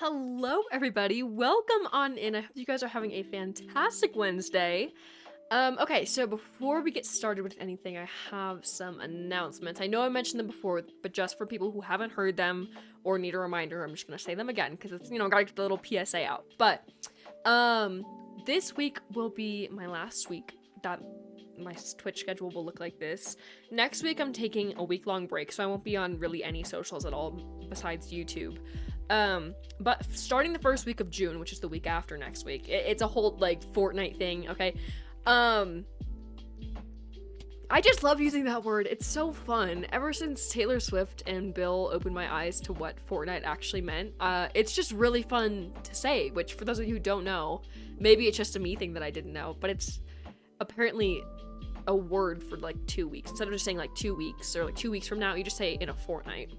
Hello, everybody. Welcome on in. I hope you guys are having a fantastic Wednesday. Okay, so before we get started with anything, I have some announcements. I know I mentioned them before, but just for people who haven't heard them or need a reminder, I'm just gonna say them again because it's gotta get the little PSA out. But um, this week will be my last week that my Twitch schedule will look like this. Next week, I'm taking a week-long break, so I won't be on really any socials at all besides YouTube. But starting the first week of June, which is the week after next week, it's a whole like Fortnite thing, okay? Um, I just love using that word. It's so fun. Ever since Taylor Swift and Bill opened my eyes to what Fortnite actually meant, it's just really fun to say, which for those of you who don't know, maybe it's just a me thing that I didn't know, but it's apparently a word for like 2 weeks. Instead of just saying like 2 weeks or like 2 weeks from now, you just say in a fortnight.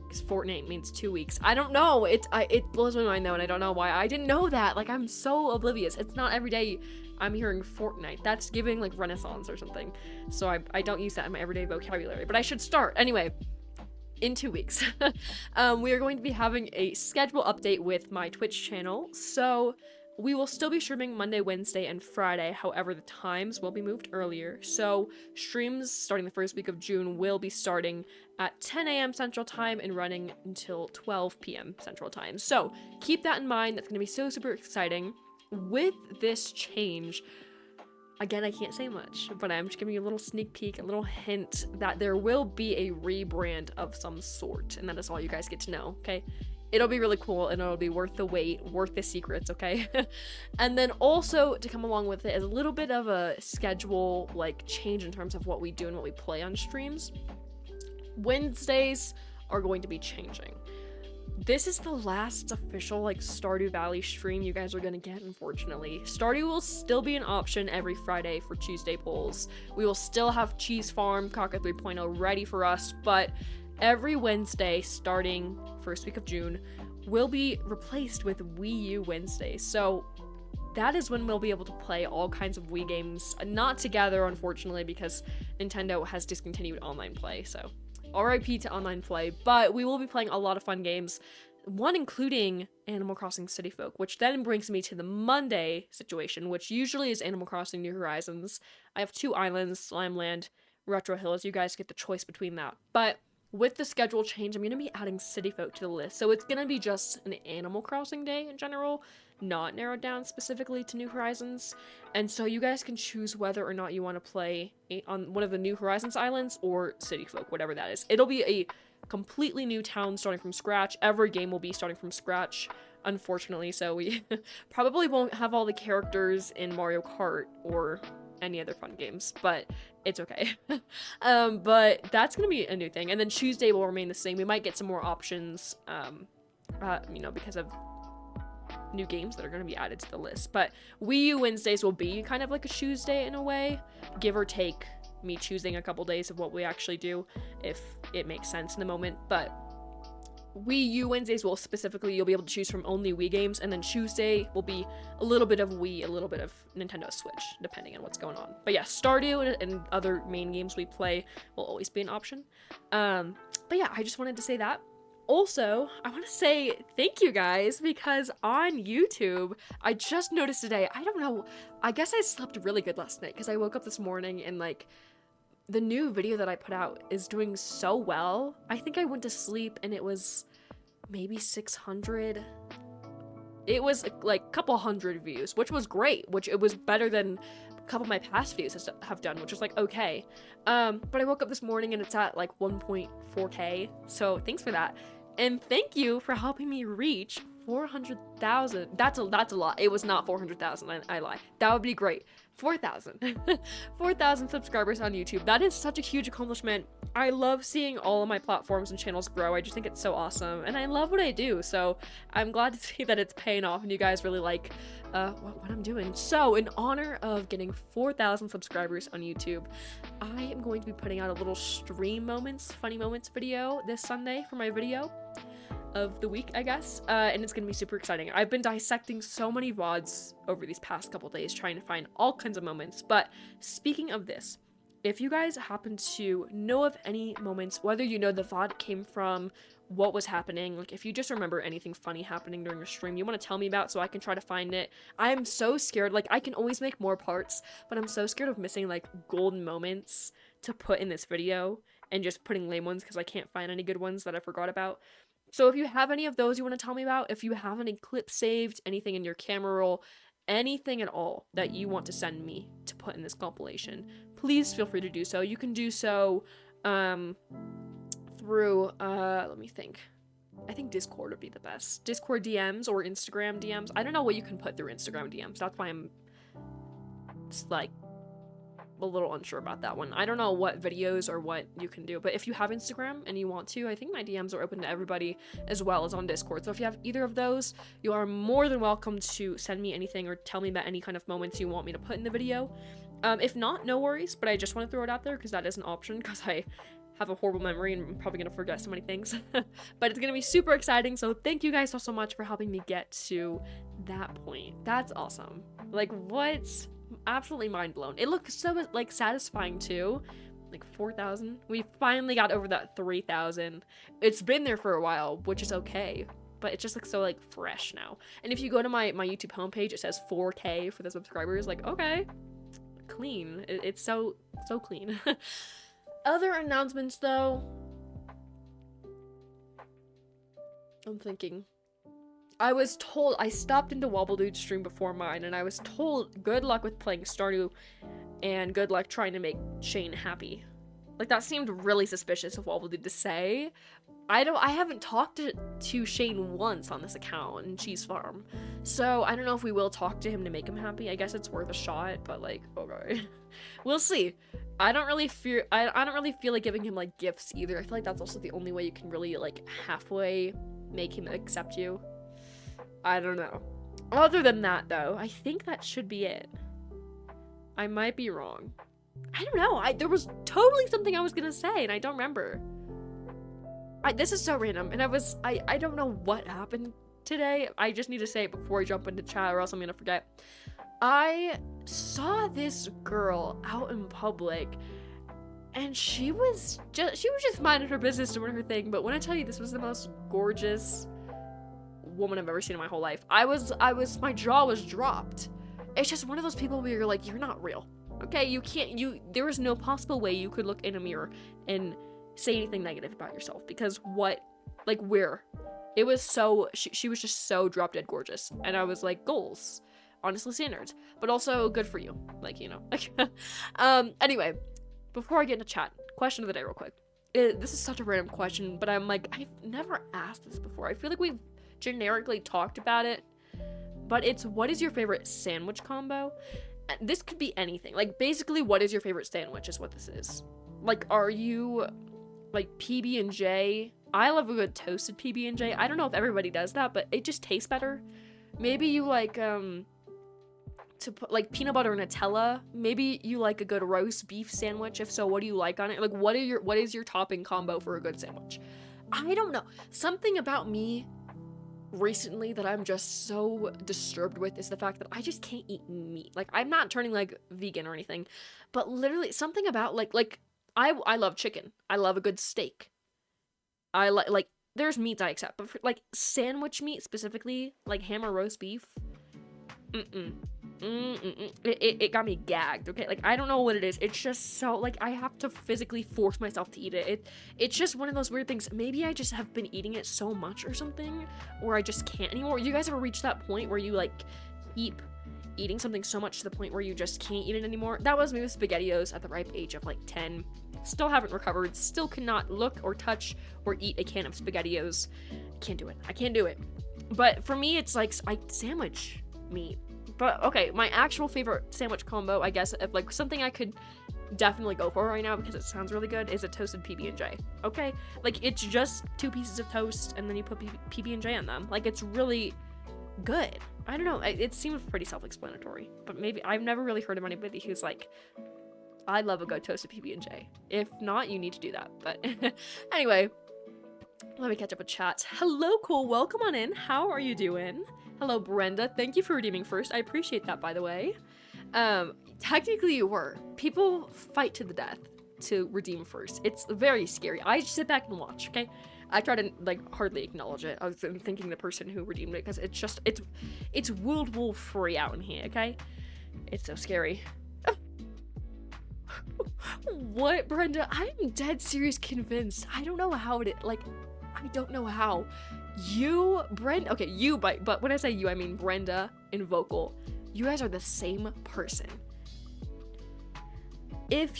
Because Fortnite means 2 weeks. I don't know. It blows my mind though, and I don't know why I didn't know that. Like, I'm so oblivious. It's not every day I'm hearing Fortnite. That's giving like Renaissance or something. So I don't use that in my everyday vocabulary, but I should start. Anyway, in 2 weeks, we are going to be having a schedule update with my Twitch channel. So we will still be streaming Monday, Wednesday, and Friday. However, the times will be moved earlier. So streams starting the first week of June will be starting at 10 a.m. Central Time and running until 12 p.m. Central Time. So keep that in mind. That's going to be so super exciting. With this change, again, I can't say much, but I'm just giving you a little sneak peek, a little hint that there will be a rebrand of some sort, and that is all you guys get to know, okay? It'll be really cool, and it'll be worth the wait, worth the secrets, okay? And then also, to come along with it, is a little bit of a schedule, like, change in terms of what we do and what we play on streams. Wednesdays are going to be changing. This is the last official, like, Stardew Valley stream you guys are gonna get, unfortunately. Stardew will still be an option every Friday for Tuesday polls. We will still have Cheese Farm, Kaka 3.0 ready for us, but every Wednesday, starting first week of June, will be replaced with Wii U Wednesdays. So that is when we'll be able to play all kinds of Wii games, not together, unfortunately, because Nintendo has discontinued online play, so RIP to online play, but we will be playing a lot of fun games, one including Animal Crossing City Folk, which then brings me to the Monday situation, which usually is Animal Crossing New Horizons. I have 2 islands, Slime Land, Retro Hills. You guys get the choice between that. But with the schedule change, I'm going to be adding City Folk to the list, so it's going to be just an Animal Crossing day in general, not narrowed down specifically to New Horizons, and so you guys can choose whether or not you want to play on one of the New Horizons islands or City Folk, whatever that is. It'll be a completely new town starting from scratch. Every game will be starting from scratch, unfortunately, so we probably won't have all the characters in Mario Kart or any other fun games, but it's okay. But that's gonna be a new thing, and then Tuesday will remain the same. We might get some more options, because of new games that are going to be added to the list. But Wii U Wednesdays will be kind of like a Tuesday in a way, give or take me choosing a couple days of what we actually do, if it makes sense in the moment. But Wii U Wednesdays will specifically, you'll be able to choose from only Wii games, and then Tuesday will be a little bit of Wii, a little bit of Nintendo Switch, depending on what's going on. But yeah, Stardew and other main games we play will always be an option. But yeah, I just wanted to say that. Also, I want to say thank you guys, because on YouTube, I just noticed today, I don't know, I guess I slept really good last night because I woke up this morning and like the new video that I put out is doing so well. I think I went to sleep and it was maybe 600. It was like a couple hundred views, which was great, which it was better than a couple of my past views have done, which was like okay. But I woke up this morning and it's at like 1.4k, so thanks for that. And thank you for helping me reach 400,000. That's a lot. It was not 400,000. I lie. That would be great. 4,000. 4,000 subscribers on YouTube. That is such a huge accomplishment. I love seeing all of my platforms and channels grow. I just think it's so awesome, and I love what I do. So I'm glad to see that it's paying off, and you guys really like what I'm doing. So in honor of getting 4,000 subscribers on YouTube, I am going to be putting out a little stream moments, funny moments video this Sunday for my video of the week, I guess, and it's gonna be super exciting. I've been dissecting so many VODs over these past couple days trying to find all kinds of moments, but speaking of this, if you guys happen to know of any moments, whether you know the VOD came from, what was happening, like if you just remember anything funny happening during your stream you want to tell me about so I can try to find it. I'm so scared, like I can always make more parts, but I'm so scared of missing like golden moments to put in this video and just putting lame ones because I can't find any good ones that I forgot about. So if you have any of those you want to tell me about, if you have any clips saved, anything in your camera roll, anything at all that you want to send me to put in this compilation, please feel free to do so. You can do so through let me think. I think Discord would be the best. Discord DMs or Instagram DMs. I don't know what you can put through Instagram DMs. That's why I'm just like a little unsure about that one. I don't know what videos or what you can do, but if you have Instagram and you want to, I think my DMs are open to everybody as well as on Discord. So if you have either of those, you are more than welcome to send me anything or tell me about any kind of moments you want me to put in the video. If not, no worries, but I just want to throw it out there because that is an option because I have a horrible memory and I'm probably going to forget so many things. But it's going to be super exciting, so thank you guys so much for helping me get to that point. That's awesome. Like, what? Absolutely mind blown. It looks so like satisfying too. Like 4,000. We finally got over that 3,000. It's been there for a while, which is okay, but it just looks so like fresh now. And if you go to my YouTube homepage, it says 4K for the subscribers. Like, okay, clean. It's so clean. Other announcements though, I'm thinking. I was told, I stopped into Wobbledude's stream before mine, and I was told good luck with playing Stardew, and good luck trying to make Shane happy. Like, that seemed really suspicious of Wobbledude to say. I haven't talked to Shane once on this account in Cheese Farm, so I don't know if we will talk to him to make him happy. I guess it's worth a shot, but like, okay. We'll see. I don't really feel like giving him like gifts either. I feel like that's also the only way you can really like halfway make him accept you. I don't know. Other than that, though, I think that should be it. I might be wrong. I don't know. There was totally something I was gonna say, and I don't remember. This is so random, and I don't know what happened today. I just need to say it before I jump into chat, or else I'm gonna forget. I saw this girl out in public, and she was just minding her business, doing her thing. But when I tell you, this was the most gorgeous woman I've ever seen in my whole life. My jaw was dropped. It's just one of those people where you're like, you're not real. Okay, there is no possible way you could look in a mirror and say anything negative about yourself, because it was so, she was just so drop dead gorgeous. And I was like, goals, honestly standards, but also good for you. Like, you know. Anyway, before I get into chat, question of the day real quick. This is such a random question, but I'm like, I've never asked this before. I feel like we've generically talked about it, but it's, what is your favorite sandwich combo? This could be anything. Like, basically, what is your favorite sandwich is what this is. Like, are you like PB&J? I love a good toasted PB&J. I don't know if everybody does that, but it just tastes better. Maybe you like to put like peanut butter and Nutella. Maybe you like a good roast beef sandwich. If so, what do you like on it? Like, what is your topping combo for a good sandwich? I don't know. Something about me recently that I'm just so disturbed with is the fact that I just can't eat meat. Like, I'm not turning like vegan or anything, but literally something about like I love chicken. I love a good steak. I like there's meats I accept, but for, like, sandwich meat specifically, like ham or roast beef, it got me gagged. Okay, like, I don't know what it is. It's just so, like, I have to physically force myself to eat it. It's just one of those weird things. Maybe I just have been eating it so much or something, or I just can't anymore. You guys ever reach that point where you like keep eating something so much to the point where you just can't eat it anymore? That was me with SpaghettiOs at the ripe age of like 10. Still haven't recovered. Still cannot look or touch or eat a can of SpaghettiOs. I can't do it. But for me, it's like sandwich meat. But okay, my actual favorite sandwich combo, I guess, if like something I could definitely go for right now because it sounds really good, is a toasted PB&J. Okay, like, it's just 2 pieces of toast and then you put PB&J on them. Like, it's really good. I don't know, it seems pretty self-explanatory, but maybe I've never really heard of anybody who's like, I love a good toasted PB&J. If not, you need to do that. But anyway, let me catch up with chat. Hello, Cool. Welcome on in. How are you doing? Hello, Brenda. Thank you for redeeming first. I appreciate that, by the way. Technically you were. People fight to the death to redeem first. It's very scary. I sit back and watch, okay? I try to, like, hardly acknowledge it. I was thinking the person who redeemed it, because it's World War free out in here, okay? It's so scary. What, Brenda? I'm dead serious convinced. I don't know how it, like, I don't know how. You, Brenda, okay, you, but when I say you, I mean Brenda and Vocal. You guys are the same person. If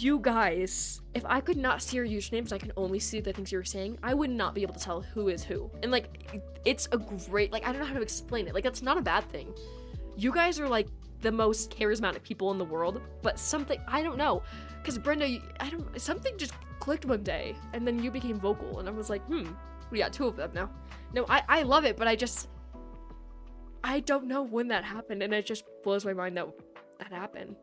I could not see your usernames, I can only see the things you're saying, I would not be able to tell who is who. And, like, it's a great, like, I don't know how to explain it. Like, that's not a bad thing. You guys are, like, the most charismatic people in the world, but something, I don't know. Because, Brenda, something just clicked one day, and then you became Vocal, and I was like, we got two of them now. No, I love it, but I don't know when that happened, and it just blows my mind that happened.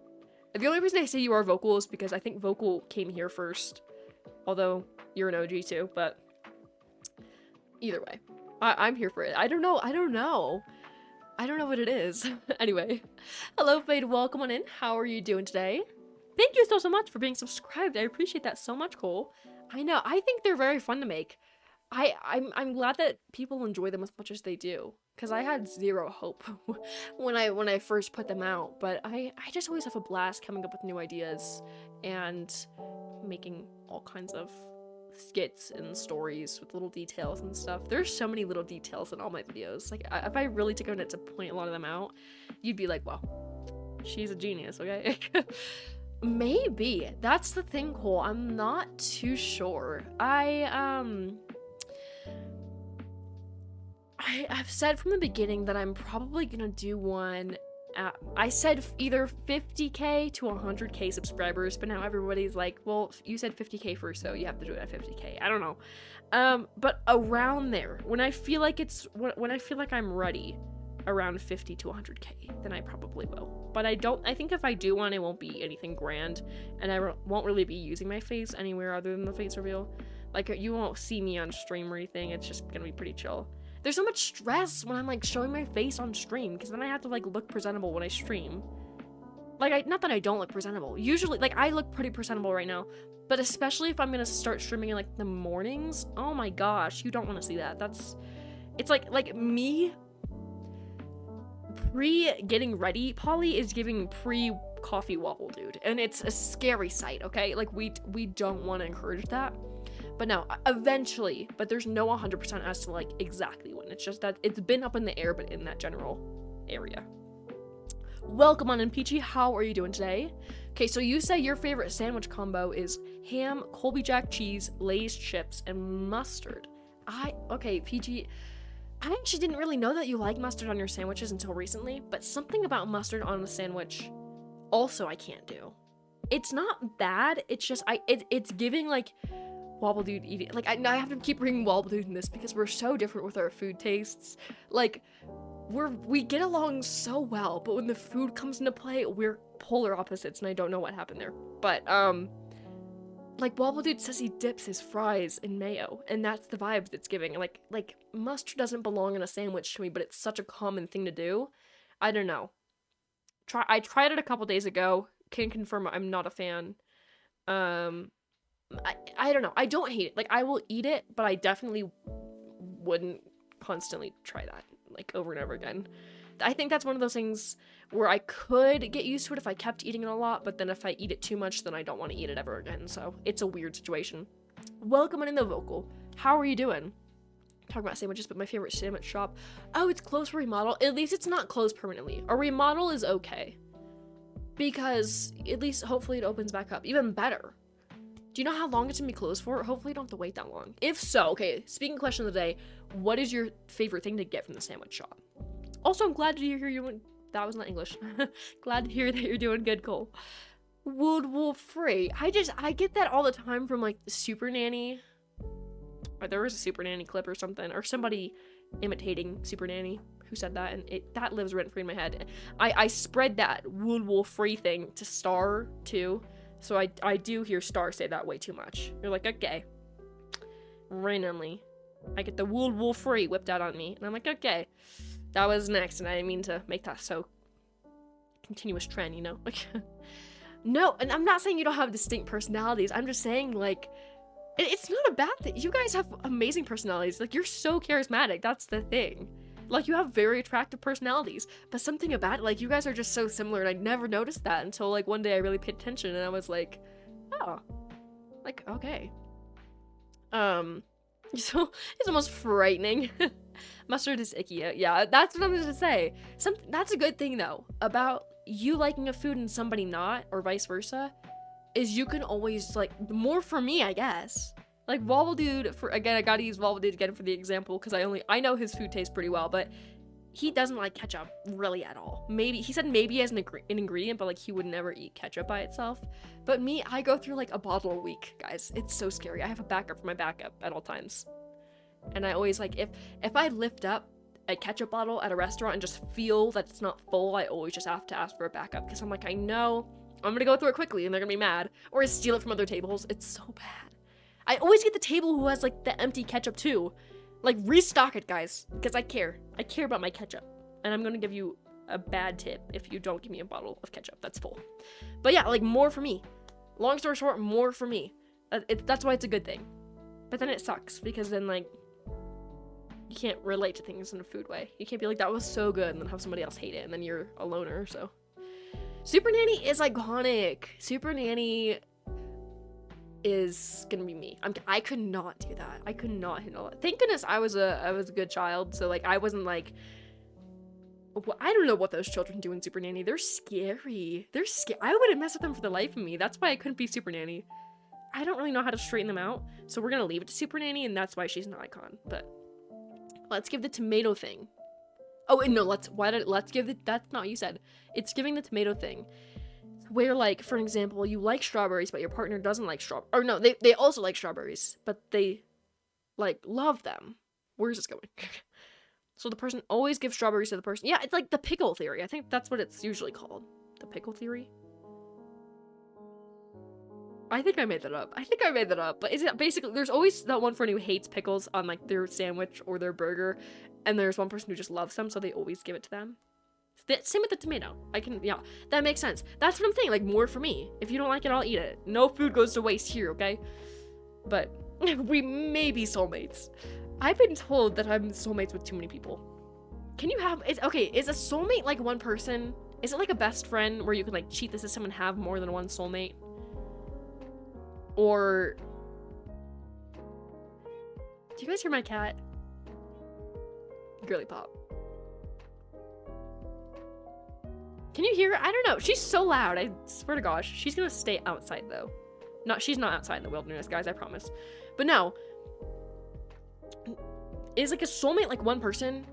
The only reason I say you are Vocal is because I think Vocal came here first, although you're an OG too, but either way, I'm here for it. I don't know what it is. Anyway, hello Fade, welcome on in. How are you doing today? Thank you so much for being subscribed. I appreciate that so much, Cole. I know, I think they're very fun to make. I'm glad that people enjoy them as much as they do, because I had zero hope when I first put them out, but I just always have a blast coming up with new ideas and making all kinds of skits and stories with little details and stuff. There's so many little details in all my videos. Like, if I really took a minute to point a lot of them out, you'd be like, wow, she's a genius, okay? Maybe. That's the thing, Cole. I'm not too sure. I've said from the beginning that I'm probably gonna do one at, I said either 50k to 100k subscribers, but now everybody's like, well, you said 50k first, so you have to do it at 50k. I don't know. But around there, when I feel like I'm ready, around 50 to 100k, then I probably will. But I think if I do one, it won't be anything grand, and I won't really be using my face anywhere other than the face reveal. Like, you won't see me on stream or anything. It's just gonna be pretty chill. There's so much stress when I'm, like, showing my face on stream, because then I have to, like, look presentable when I stream. Like, not that I don't look presentable. Usually, like, I look pretty presentable right now, but especially if I'm gonna start streaming in, like, the mornings, oh my gosh, you don't want to see that. It's like me pre-getting ready, Polly is giving pre-coffee wobble, dude, and it's a scary sight, okay? Like, we don't want to encourage that. But no, eventually, but there's no 100% as to, like, exactly when. It's just that it's been up in the air, but in that general area. Welcome on in, Peachy. How are you doing today? Okay, so you say your favorite sandwich combo is ham, Colby Jack cheese, Lay's chips, and mustard. Okay, Peachy, I actually didn't really know that you like mustard on your sandwiches until recently, but something about mustard on a sandwich also I can't do. It's not bad, it's just, it's giving, like, Wobble Dude eating, like, I have to keep bringing Wobble Dude in this because we're so different with our food tastes. Like, we get along so well, but when the food comes into play, we're polar opposites, and I don't know what happened there. But, like, Wobble Dude says he dips his fries in mayo, and that's the vibes it's giving. Like, mustard doesn't belong in a sandwich to me, but it's such a common thing to do. I don't know. I tried it a couple days ago. Can confirm I'm not a fan. I don't know. I don't hate it. Like, I will eat it, but I definitely wouldn't constantly try that, like, over and over again. I think that's one of those things where I could get used to it if I kept eating it a lot, but then if I eat it too much, then I don't want to eat it ever again, so it's a weird situation. Welcome in the Vocal. How are you doing? Talking about sandwiches, but my favorite sandwich shop. Oh, it's closed for remodel. At least it's not closed permanently. A remodel is okay, because at least hopefully it opens back up. Even better. Do you know how long it's gonna be closed for? Hopefully you don't have to wait that long. If so, okay, speaking question of the day, what is your favorite thing to get from the sandwich shop? Also, I'm glad to hear you, that was not English. Glad to hear that you're doing good, Cole. World free. I get that all the time from, like, the Super Nanny. Or there was a Super Nanny clip or something, or somebody imitating Super Nanny who said that, and that lives rent free in my head. I spread that World free thing to Star too. So I do hear Star say that way too much. You're like, okay. Randomly, I get the World free whipped out on me, and I'm like, okay. That was next, and I didn't mean to make that so continuous trend, you know? Like, no, and I'm not saying you don't have distinct personalities. I'm just saying, like, it's not a bad thing. You guys have amazing personalities. Like, you're so charismatic. That's the thing. Like, you have very attractive personalities. But something about it, like, you guys are just so similar, and I never noticed that until, like, one day I really paid attention, and I was like, oh. Like, okay. So, it's almost frightening. Mustard is icky. Yeah, that's what I was gonna say. That's a good thing, though, about you liking a food and somebody not, or vice versa, is you can always, like, more for me, I guess. Like, Wobble Dude, again, I gotta use Wobble Dude again for the example, because I know his food tastes pretty well, but he doesn't like ketchup really at all. Maybe, he said maybe as an ingredient, but, like, he would never eat ketchup by itself. But me, I go through, like, a bottle a week, guys. It's so scary. I have a backup for my backup at all times. And I always, like, if I lift up a ketchup bottle at a restaurant and just feel that it's not full, I always just have to ask for a backup, because I'm like, I know I'm gonna go through it quickly and they're gonna be mad, or I steal it from other tables. It's so bad. I always get the table who has, like, the empty ketchup too. Like, restock it, guys, because I care about my ketchup, and I'm gonna give you a bad tip if you don't give me a bottle of ketchup that's full. But yeah, like, more for me. Long story short, more for me. That's why it's a good thing. But then it sucks, because then, like, you can't relate to things in a food way. You can't be like, that was so good, and then have somebody else hate it, and then you're a loner, so. Super Nanny is iconic. Super Nanny is gonna be me. I could not do that. I could not handle it. Thank goodness I was a good child, so, like, I wasn't like, I don't know what those children do in Super Nanny. They're scary. I wouldn't mess with them for the life of me. That's why I couldn't be Super Nanny. I don't really know how to straighten them out, so we're gonna leave it to Super Nanny, and that's why she's an icon. But let's give the tomato thing. Oh, and no, let's give the, that's not what you said. It's giving the tomato thing. Where, like, for example, you like strawberries, but your partner doesn't like strawberries. Or no, they also like strawberries, but they, like, love them. Where's this going? So the person always gives strawberries to the person. Yeah, it's like the pickle theory. I think that's what it's usually called. The pickle theory? I think I made that up. But is it basically, there's always that one friend who hates pickles on, like, their sandwich or their burger, and there's one person who just loves them, so they always give it to them. Same with the tomato. Yeah, that makes sense. That's what I'm saying, like, more for me. If you don't like it, I'll eat it. No food goes to waste here, okay? But we may be soulmates. I've been told that I'm soulmates with too many people. Can you have, okay, is a soulmate, like, one person? Is it like a best friend where you can, like, cheat the system and have more than one soulmate? Or, do you guys hear my cat? Girly pop. Can you hear her? I don't know. She's so loud. I swear to gosh. She's gonna stay outside, though. She's not outside in the wilderness, guys. I promise. But no. Is, like, a soulmate, like, one person?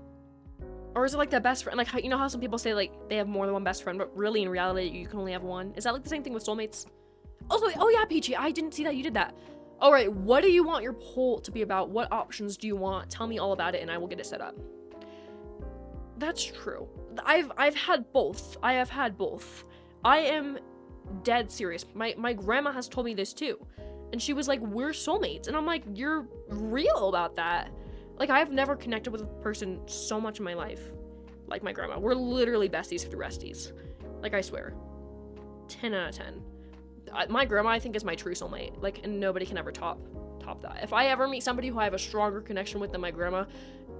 Or is it, like, the best friend? Like, you know how some people say, like, they have more than one best friend, but really, in reality, you can only have one? Is that, like, the same thing with soulmates? Also, oh yeah, Peachy, I didn't see that you did that. All right, what do you want your poll to be about? What options do you want? Tell me all about it, and I will get it set up. That's true. I've had both. I have had both. I am dead serious. My grandma has told me this too, and she was like, "We're soulmates," and I'm like, "You're real about that?" Like, I've never connected with a person so much in my life like my grandma. We're literally besties through resties. Like, I swear. 10 out of 10. My grandma, I think, is my true soulmate. Like, and nobody can ever top that. If I ever meet somebody who I have a stronger connection with than my grandma,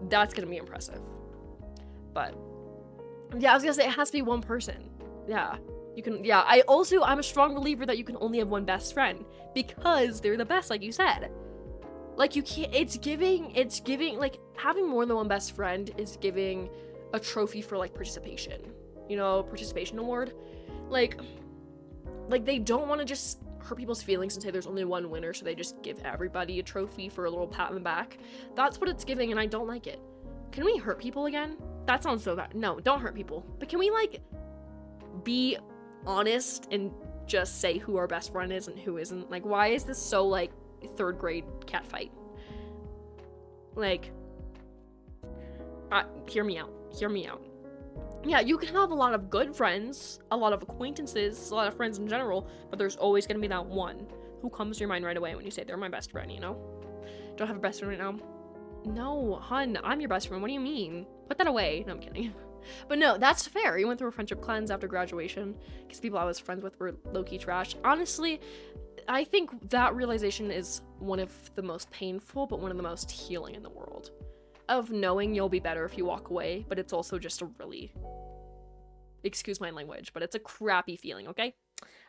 that's gonna be impressive. But yeah, I was gonna say it has to be one person. Yeah, you can. Yeah, I'm a strong believer that you can only have one best friend because they're the best, like you said. Like, you can't. It's giving. Like, having more than one best friend is giving a trophy for, like, participation. You know, participation award. Like they don't want to just hurt people's feelings and say there's only one winner, so they just give everybody a trophy for a little pat on the back. That's what it's giving, and I don't like it. Can we hurt people again? That sounds so bad. No, don't hurt people. But can we, like, be honest and just say who our best friend is and who isn't? Like, why is this so, like, 3rd grade cat fight? Like, hear me out. Yeah, you can have a lot of good friends, a lot of acquaintances, a lot of friends in general, but there's always gonna be that one who comes to your mind right away when you say they're my best friend, you know? Don't have a best friend right now. No, hun, I'm your best friend. What do you mean? Put that away. No, I'm kidding. But no, that's fair. You went through a friendship cleanse after graduation because people I was friends with were low-key trash. Honestly, I think that realization is one of the most painful, but one of the most healing in the world. Of knowing you'll be better if you walk away, but it's also just a really, excuse my language, but it's a crappy feeling, okay?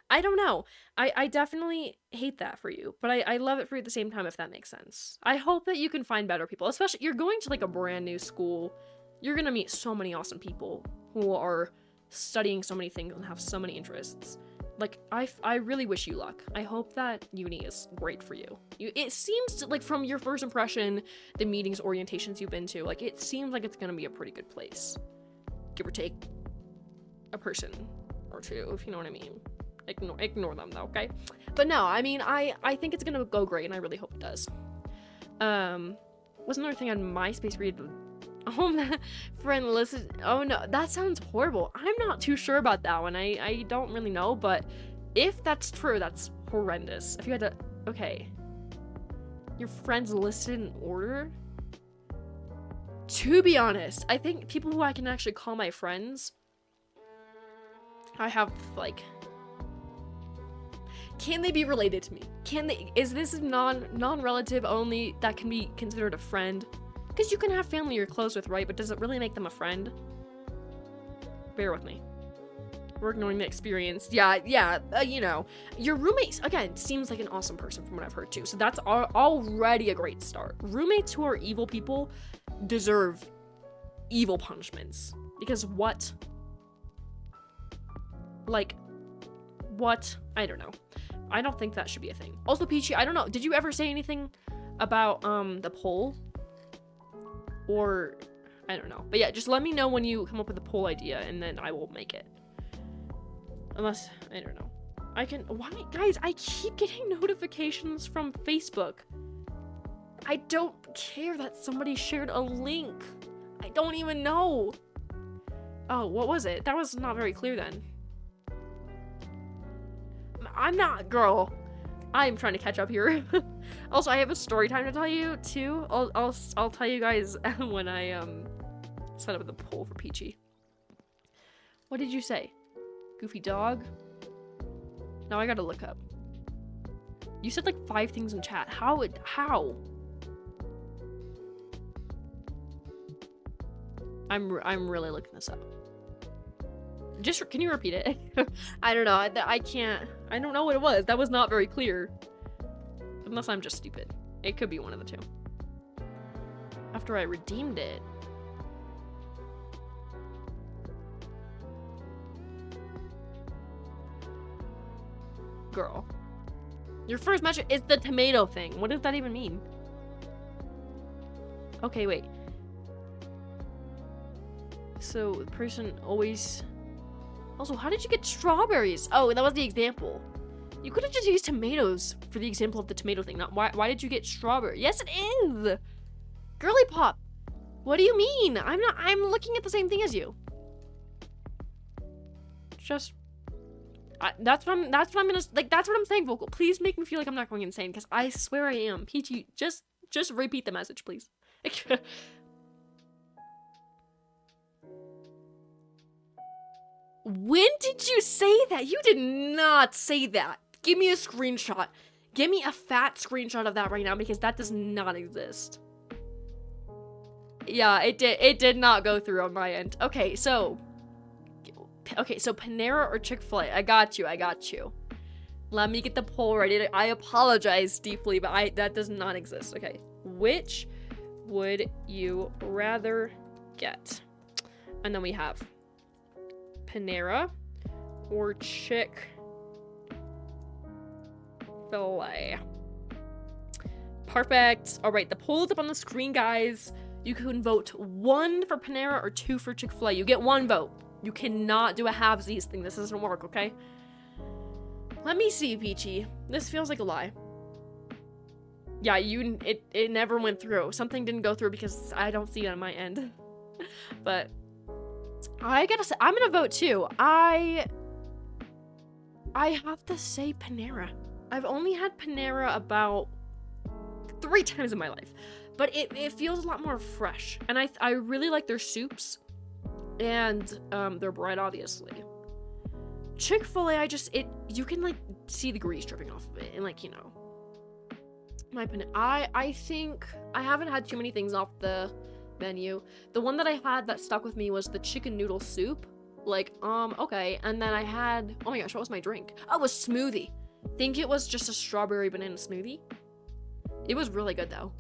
I don't know. I definitely hate that for you, but I love it for you at the same time, if that makes sense. I hope that you can find better people, especially you're going to like a brand new school. You're gonna meet so many awesome people who are studying so many things and have so many interests. Like, I really wish you luck. I hope that uni is great for you. It seems to, like, from your first impression, the meetings, orientations you've been to, like, it seems like it's gonna be a pretty good place. Give or take a person or two, if you know what I mean. Ignore them, though, okay? But no, I mean, I think it's gonna go great, and I really hope it does. Was another thing on MySpace read. Oh, that friend listen. Oh no, that sounds horrible. I'm not too sure about that one. I don't really know, but if that's true, that's horrendous. If you had to, okay. Your friends listed in order? To be honest, I think people who I can actually call my friends, I have, like, can they be related to me? Is this non-relative only that can be considered a friend? Because you can have family you're close with, right? But does it really make them a friend? Bear with me. We're ignoring the experience. Yeah, you know. Your roommates, again, seems like an awesome person from what I've heard too. So that's already a great start. Roommates who are evil people deserve evil punishments. Because what? Like, what? I don't know. I don't think that should be a thing. Also, Peachy, I don't know. Did you ever say anything about, the poll? Or, I don't know. But yeah, just let me know when you come up with a poll idea, and then I will make it. Unless, I don't know. Why, guys, I keep getting notifications from Facebook. I don't care that somebody shared a link. I don't even know. Oh, what was it? That was not very clear then. I'm not, girl. I'm trying to catch up here. Also, I have a story time to tell you too. I'll tell you guys when I set up the poll for Peachy. What did you say? Goofy dog? Now I gotta look up. You said like 5 things in chat. How? I'm really looking this up. Just, can you repeat it? I don't know. I can't. I don't know what it was. That was not very clear. Unless I'm just stupid. It could be one of the two. After I redeemed it. Girl. Your first measure is the tomato thing. What does that even mean? Okay, wait. So, the person always... Also, how did you get strawberries? Oh, that was the example. You could have just used tomatoes for the example of the tomato thing. Not why did you get strawberry? Yes, it is! Girly pop! What do you mean? I'm looking at the same thing as you. Just... that's what I'm gonna... Like, that's what I'm saying, Vocal. Please make me feel like I'm not going insane, because I swear I am. Peachy, just repeat the message, please. When did you say that? You did not say that. Give me a screenshot. Give me a fat screenshot of that right now, because that does not exist. Yeah, it did not go through on my end. Okay, so Panera or Chick-fil-A? I got you. Let me get the poll ready. I apologize deeply, but that does not exist. Okay, which would you rather get? And then we have Panera or Chick-fil-A. Perfect. All right, the poll is up on the screen, guys. You can vote 1 for Panera or 2 for Chick-fil-A. You get 1 vote. You cannot do a halvesies thing. This doesn't work, okay? Let me see, Peachy. This feels like a lie. Yeah, it never went through. Something didn't go through because I don't see it on my end. But I gotta say, I'm gonna vote too. I have to say Panera. I've only had Panera about 3 times in my life, but it feels a lot more fresh, and I really like their soups. and their bread, obviously. Chick-fil-A, you can like see the grease dripping off of it, and like, you know, my opinion, I think I haven't had too many things off the menu. The one that I had that stuck with me was the chicken noodle soup. Like, okay, and then I had, oh my gosh, what was my drink? Oh, a smoothie. Think it was just a strawberry banana smoothie. It was really good though,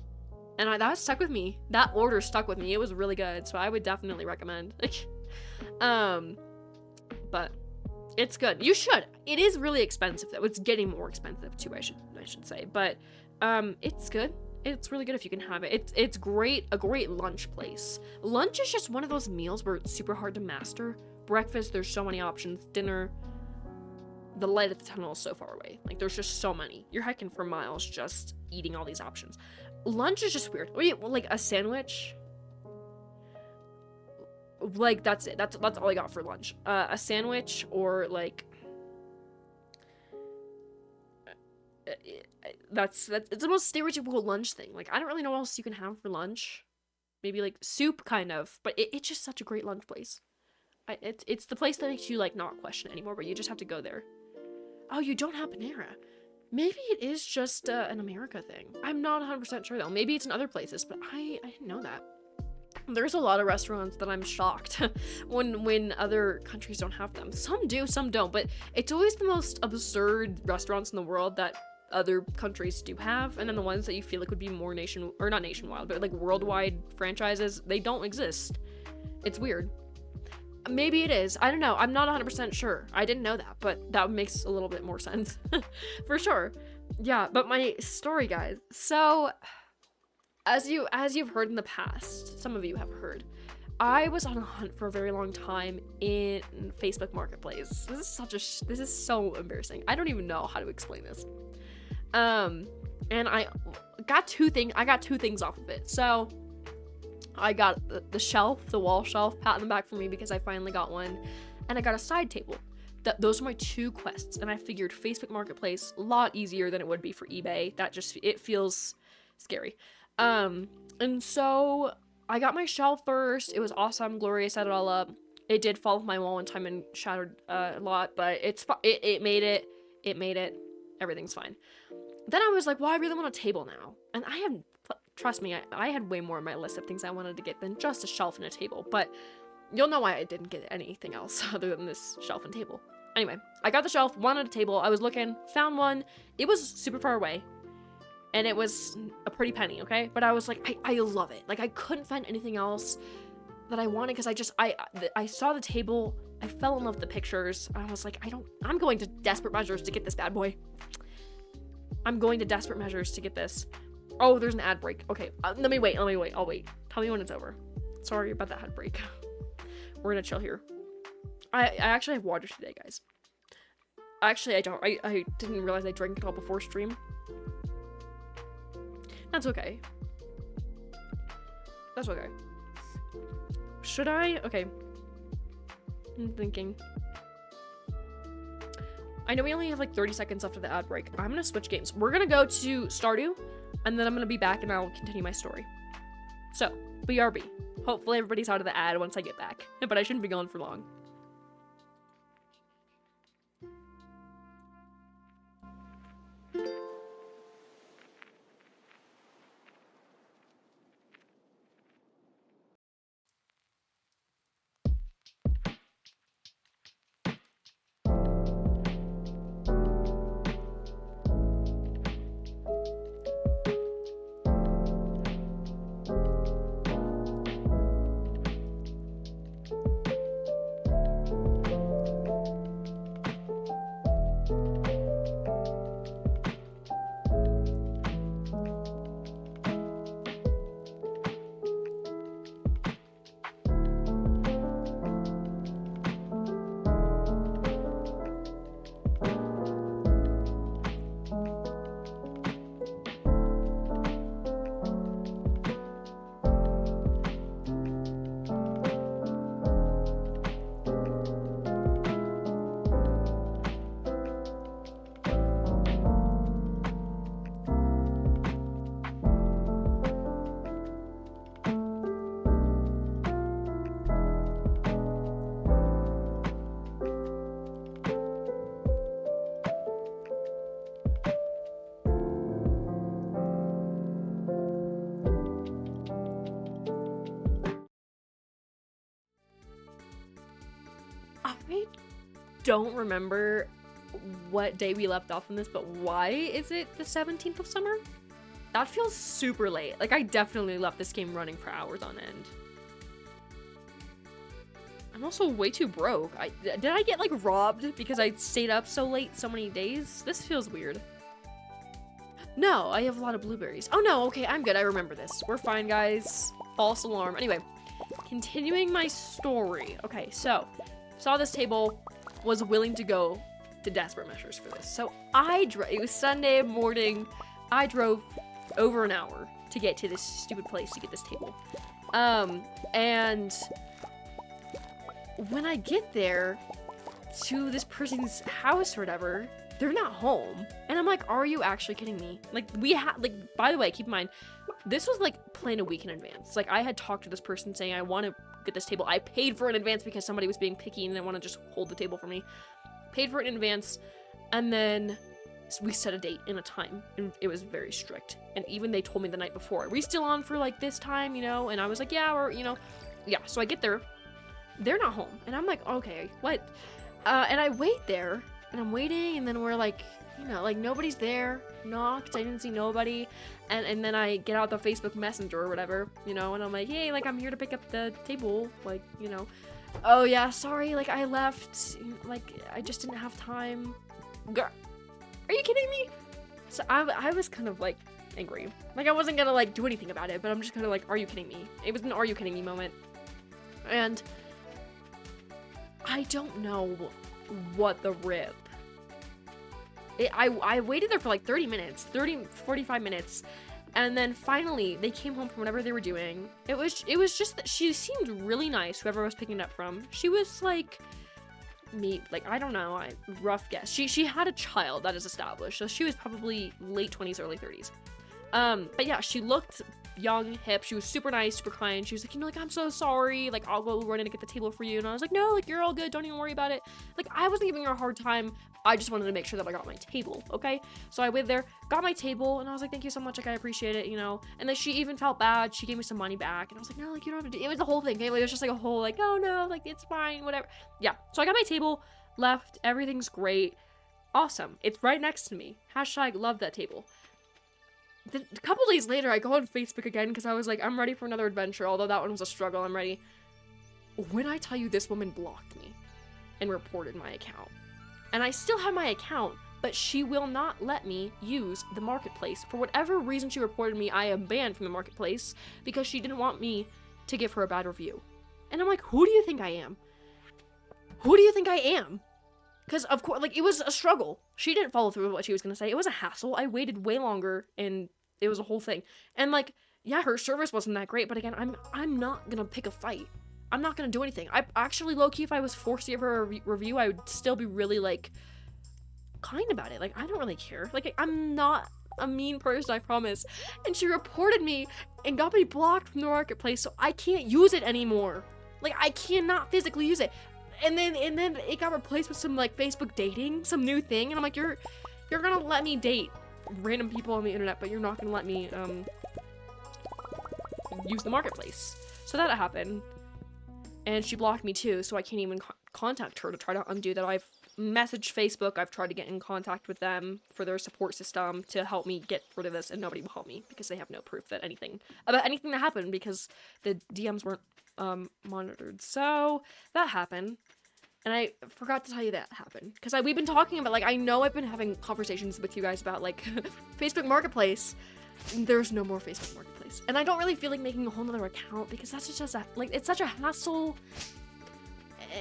and that stuck with me. That order stuck with me. It was really good, so I would definitely recommend. But it's good. You should. It is really expensive though. It's getting more expensive too, I should say. But it's good. It's really good if you can have it. It's great, a great lunch place. Lunch is just one of those meals where it's super hard to master. Breakfast, there's so many options. Dinner, the light at the tunnel is so far away. Like, there's just so many. You're hiking for miles just eating all these options. Lunch is just weird. Wait, like a sandwich? Like, that's it. That's all I got for lunch. A sandwich, or like it's the most stereotypical lunch thing. Like, I don't really know what else you can have for lunch. Maybe like soup, kind of, but it's just such a great lunch place. It's the place that makes you like not question anymore, but you just have to go there. Oh, you don't have Panera. Maybe it is just an America thing. I'm not 100% sure though. Maybe it's in other places, but I didn't know that. There's a lot of restaurants that I'm shocked when other countries don't have them. Some do, some don't, but it's always the most absurd restaurants in the world that other countries do have, and then the ones that you feel like would be more not nationwide, but like worldwide franchises, they don't exist. It's weird. Maybe it is. I don't know. I'm not 100% sure. I didn't know that, but that makes a little bit more sense. For sure. Yeah, but my story, guys. So, as you've heard in the past, some of you have heard, I was on a hunt for a very long time in Facebook Marketplace. This is so embarrassing. I don't even know how to explain this. And I got two things off of it. So, I got the shelf, the wall shelf, pat on the back for me because I finally got one, and I got a side table. Those are my two quests, and I figured Facebook Marketplace a lot easier than it would be for eBay. It feels scary. And so I got my shelf first. It was awesome. Gloria set it all up. It did fall off my wall one time and shattered a lot, but it made it. Everything's fine. Then I was like, well, I really want a table now, and trust me, I had way more on my list of things I wanted to get than just a shelf and a table, but you'll know why I didn't get anything else other than this shelf and table. Anyway, I got the shelf, wanted a table, I was looking, found one. It was super far away, and it was a pretty penny, okay? But I was like, I love it. Like, I couldn't find anything else that I wanted, because I saw the table, I fell in love with the pictures, I was like, I'm going to desperate measures to get this bad boy. I'm going to desperate measures to get this. Oh, there's an ad break. Okay, let me wait. I'll wait. Tell me when it's over. Sorry about that ad break. We're gonna chill here. I actually have water today, guys. Actually, I don't. I didn't realize I drank it all before stream. That's okay. That's okay. Should I? Okay. I'm thinking. I know we only have like 30 seconds after the ad break. I'm gonna switch games. We're gonna go to Stardew, and then I'm gonna be back and I'll continue my story. So, BRB. Hopefully everybody's out of the ad once I get back. But I shouldn't be gone for long. don't remember what day we left off on this, but why is it the 17th of summer? That feels super late. Like, I definitely left this game running for hours on end. I'm also way too broke. Did I get, like, robbed because I stayed up so late so many days? This feels weird. No, I have a lot of blueberries. Oh, no, okay, I'm good. I remember this. We're fine, guys. False alarm. Anyway, continuing my story. Okay, so, saw this table, was willing to go to desperate measures for this. So, it was Sunday morning. I drove over an hour to get to this stupid place to get this table. And when I get there to this person's house or whatever, they're not home. And I'm like, are you actually kidding me? Like, by the way, keep in mind, this was like planned a week in advance. Like, I had talked to this person saying, I want to get this table. I paid for it in advance because somebody was being picky and didn't want to just hold the table for me. Paid for it in advance. And then we set a date and a time, and it was very strict. And even they told me the night before, are we still on for like this time, you know? And I was like, yeah, or, you know, yeah. So I get there, they're not home. And I'm like, okay, what? And I wait there, and I'm waiting, and then we're like, you know, like nobody's there. Knocked, I didn't see nobody. And then I get out the Facebook Messenger or whatever, you know, and I'm like, hey, like I'm here to pick up the table, like, you know. Oh yeah, sorry, like I left, like I just didn't have time. Girl, are you kidding me? So I was kind of like angry. Like I wasn't gonna like do anything about it, but I'm just kind of like, are you kidding me? It was an are you kidding me moment. And I don't know what the rip. I waited there for like 45 minutes. And then finally they came home from whatever they were doing. It was just that she seemed really nice, whoever I was picking it up from. She was like I don't know, rough guess. She had a child, that is established. So she was probably late 20s, early 30s. But yeah, she looked young, hip. She was super nice, super kind. She was like, you know, like, I'm so sorry. Like, I'll go run in and get the table for you. And I was like, no, like, you're all good. Don't even worry about it. Like, I wasn't giving her a hard time. I just wanted to make sure that I got my table, okay? So I went there, got my table, and I was like, thank you so much. Like, I appreciate it, you know? And then she even felt bad. She gave me some money back. And I was like, no, like, you don't have to do it. It was the whole thing, okay? Like, it was just like a whole, like, oh, no, like, it's fine, whatever. Yeah. So I got my table, left. Everything's great. Awesome. It's right next to me. Hashtag love that table. Then a couple days later, I go on Facebook again because I was like, I'm ready for another adventure. Although that one was a struggle, I'm ready. When I tell you this woman blocked me and reported my account. And I still have my account, but she will not let me use the marketplace. For whatever reason she reported me, I am banned from the marketplace because she didn't want me to give her a bad review. And I'm like, who do you think I am? Who do you think I am? Because, of course, like, it was a struggle. She didn't follow through with what she was going to say. It was a hassle. I waited way longer, and it was a whole thing. And, like, yeah, her service wasn't that great, but again, I'm not going to pick a fight. I'm not going to do anything. I actually, low-key, if I was forced to give her a review, I would still be really, like, kind about it. Like, I don't really care. Like, I'm not a mean person, I promise. And she reported me and got me blocked from the marketplace, so I can't use it anymore. Like, I cannot physically use it. And then it got replaced with some, like, Facebook dating, some new thing, and I'm like, you're gonna let me date random people on the internet, but you're not gonna let me, use the marketplace. So that happened. And she blocked me too, so I can't even contact her to try to undo that. I've messaged Facebook, I've tried to get in contact with them for their support system to help me get rid of this, and nobody will help me because they have no proof that anything that happened because the DMs weren't monitored. So that happened. And I forgot to tell you that happened. Because we've been talking about, like, I know I've been having conversations with you guys about, like, Facebook Marketplace. There's no more Facebook Marketplace. And I don't really feel like making a whole nother account because that's just, it's such a hassle.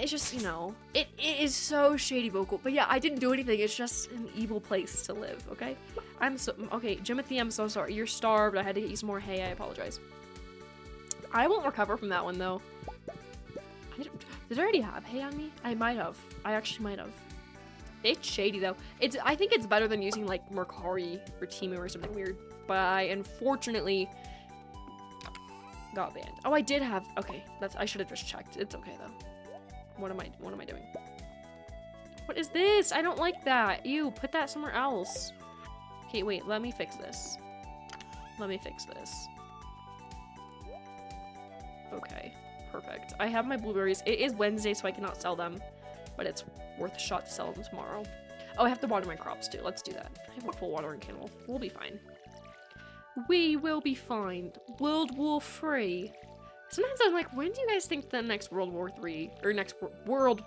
It's just, you know, it is so shady vocal. But yeah, I didn't do anything. It's just an evil place to live, okay? Okay, Jimothy, I'm so sorry. You're starved. I had to get you some more hay. I apologize. I won't recover from that one, though. Did I already have hay on me? I might have. I actually might have. It's shady, though. I think it's better than using, like, Mercari or Temu or something weird. But I, unfortunately, got banned. Oh, I did have... Okay, I should have just checked. It's okay, though. What am I doing? What is this? I don't like that. Ew, put that somewhere else. Okay, wait. Let me fix this. Okay. Perfect. I have my blueberries. It is Wednesday, so I cannot sell them, but it's worth a shot to sell them tomorrow. Oh, I have to water my crops too. Let's do that. I have a full watering candle. We'll be fine. We will be fine. World War III. Sometimes I'm like, when do you guys think the next World War III or next world?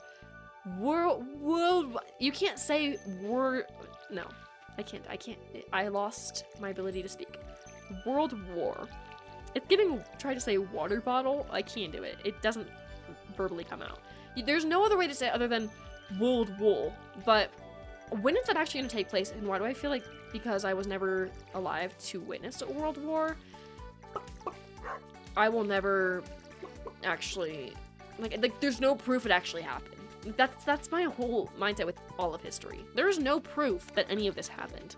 You can't say word. No, I can't. I lost my ability to speak. World War. It's giving. Try to say water bottle. I can't do it. It doesn't verbally come out. There's no other way to say it other than World War. But when is that actually going to take place? And why do I feel like because I was never alive to witness a world war, I will never actually like there's no proof it actually happened. That's my whole mindset with all of history. There's no proof that any of this happened.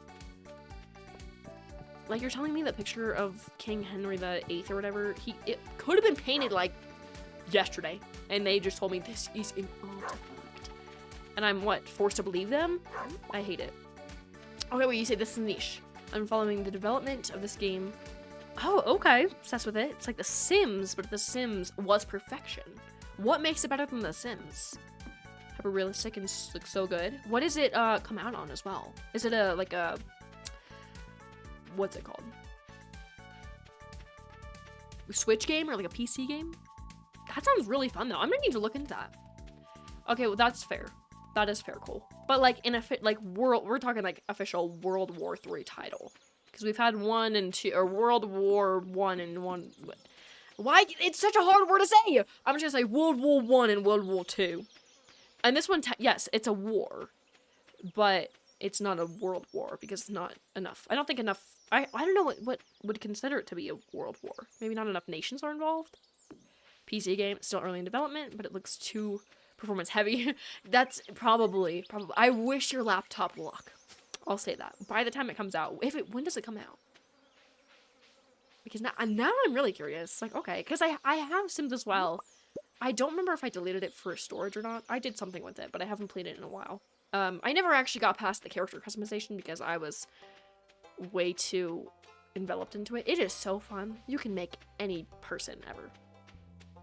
Like, you're telling me the picture of King Henry VIII or whatever, it could have been painted like yesterday, and they just told me this is an artifact. And I'm what, forced to believe them? I hate it. Okay, well, you say this is niche. I'm following the development of this game. Oh, okay. Obsessed with it. It's like The Sims, but The Sims was perfection. What makes it better than The Sims? Hyper realistic and looks so good. What does it come out on as well? Is it like a what's it called? A Switch game or like a PC game? That sounds really fun though. I'm gonna need to look into that. Okay, well that's fair. That is fair, cool. But like in a we're talking like official World War III title. Because we've had 1 and 2, or World War 1 and 1. Why? It's such a hard word to say. I'm just gonna say World War 1 and World War 2. And this one, yes, it's a war, but it's not a world war because it's not enough. I don't think enough. I don't know what would consider it to be a world war. Maybe not enough nations are involved. PC game, still early in development, but it looks too performance heavy. That's probably. I wish your laptop luck. I'll say that. By the time it comes out, when does it come out? Because now I'm really curious. Like, okay, because I have Sims as well. I don't remember if I deleted it for storage or not. I did something with it, but I haven't played it in a while. I never actually got past the character customization because I was way too enveloped into it. It is so fun. You can make any person ever.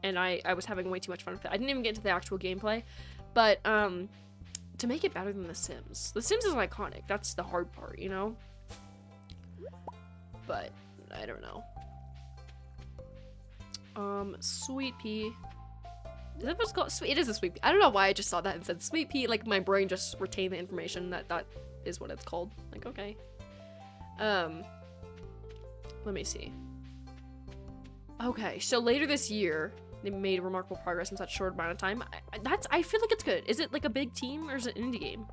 And I was having way too much fun with it. I didn't even get into the actual gameplay, but to make it better than The Sims. The Sims is iconic. That's the hard part, you know? But I don't know. Sweet pea. Is that what's called? Sweet. It is a sweet pea. I don't know why I just saw that and said sweet pea. Like my brain just retained the information that is what it's called. Like, okay. Let me see. Okay, so later this year, they made remarkable progress in such a short amount of time. I feel like it's good. Is it like a big team or is it an indie game?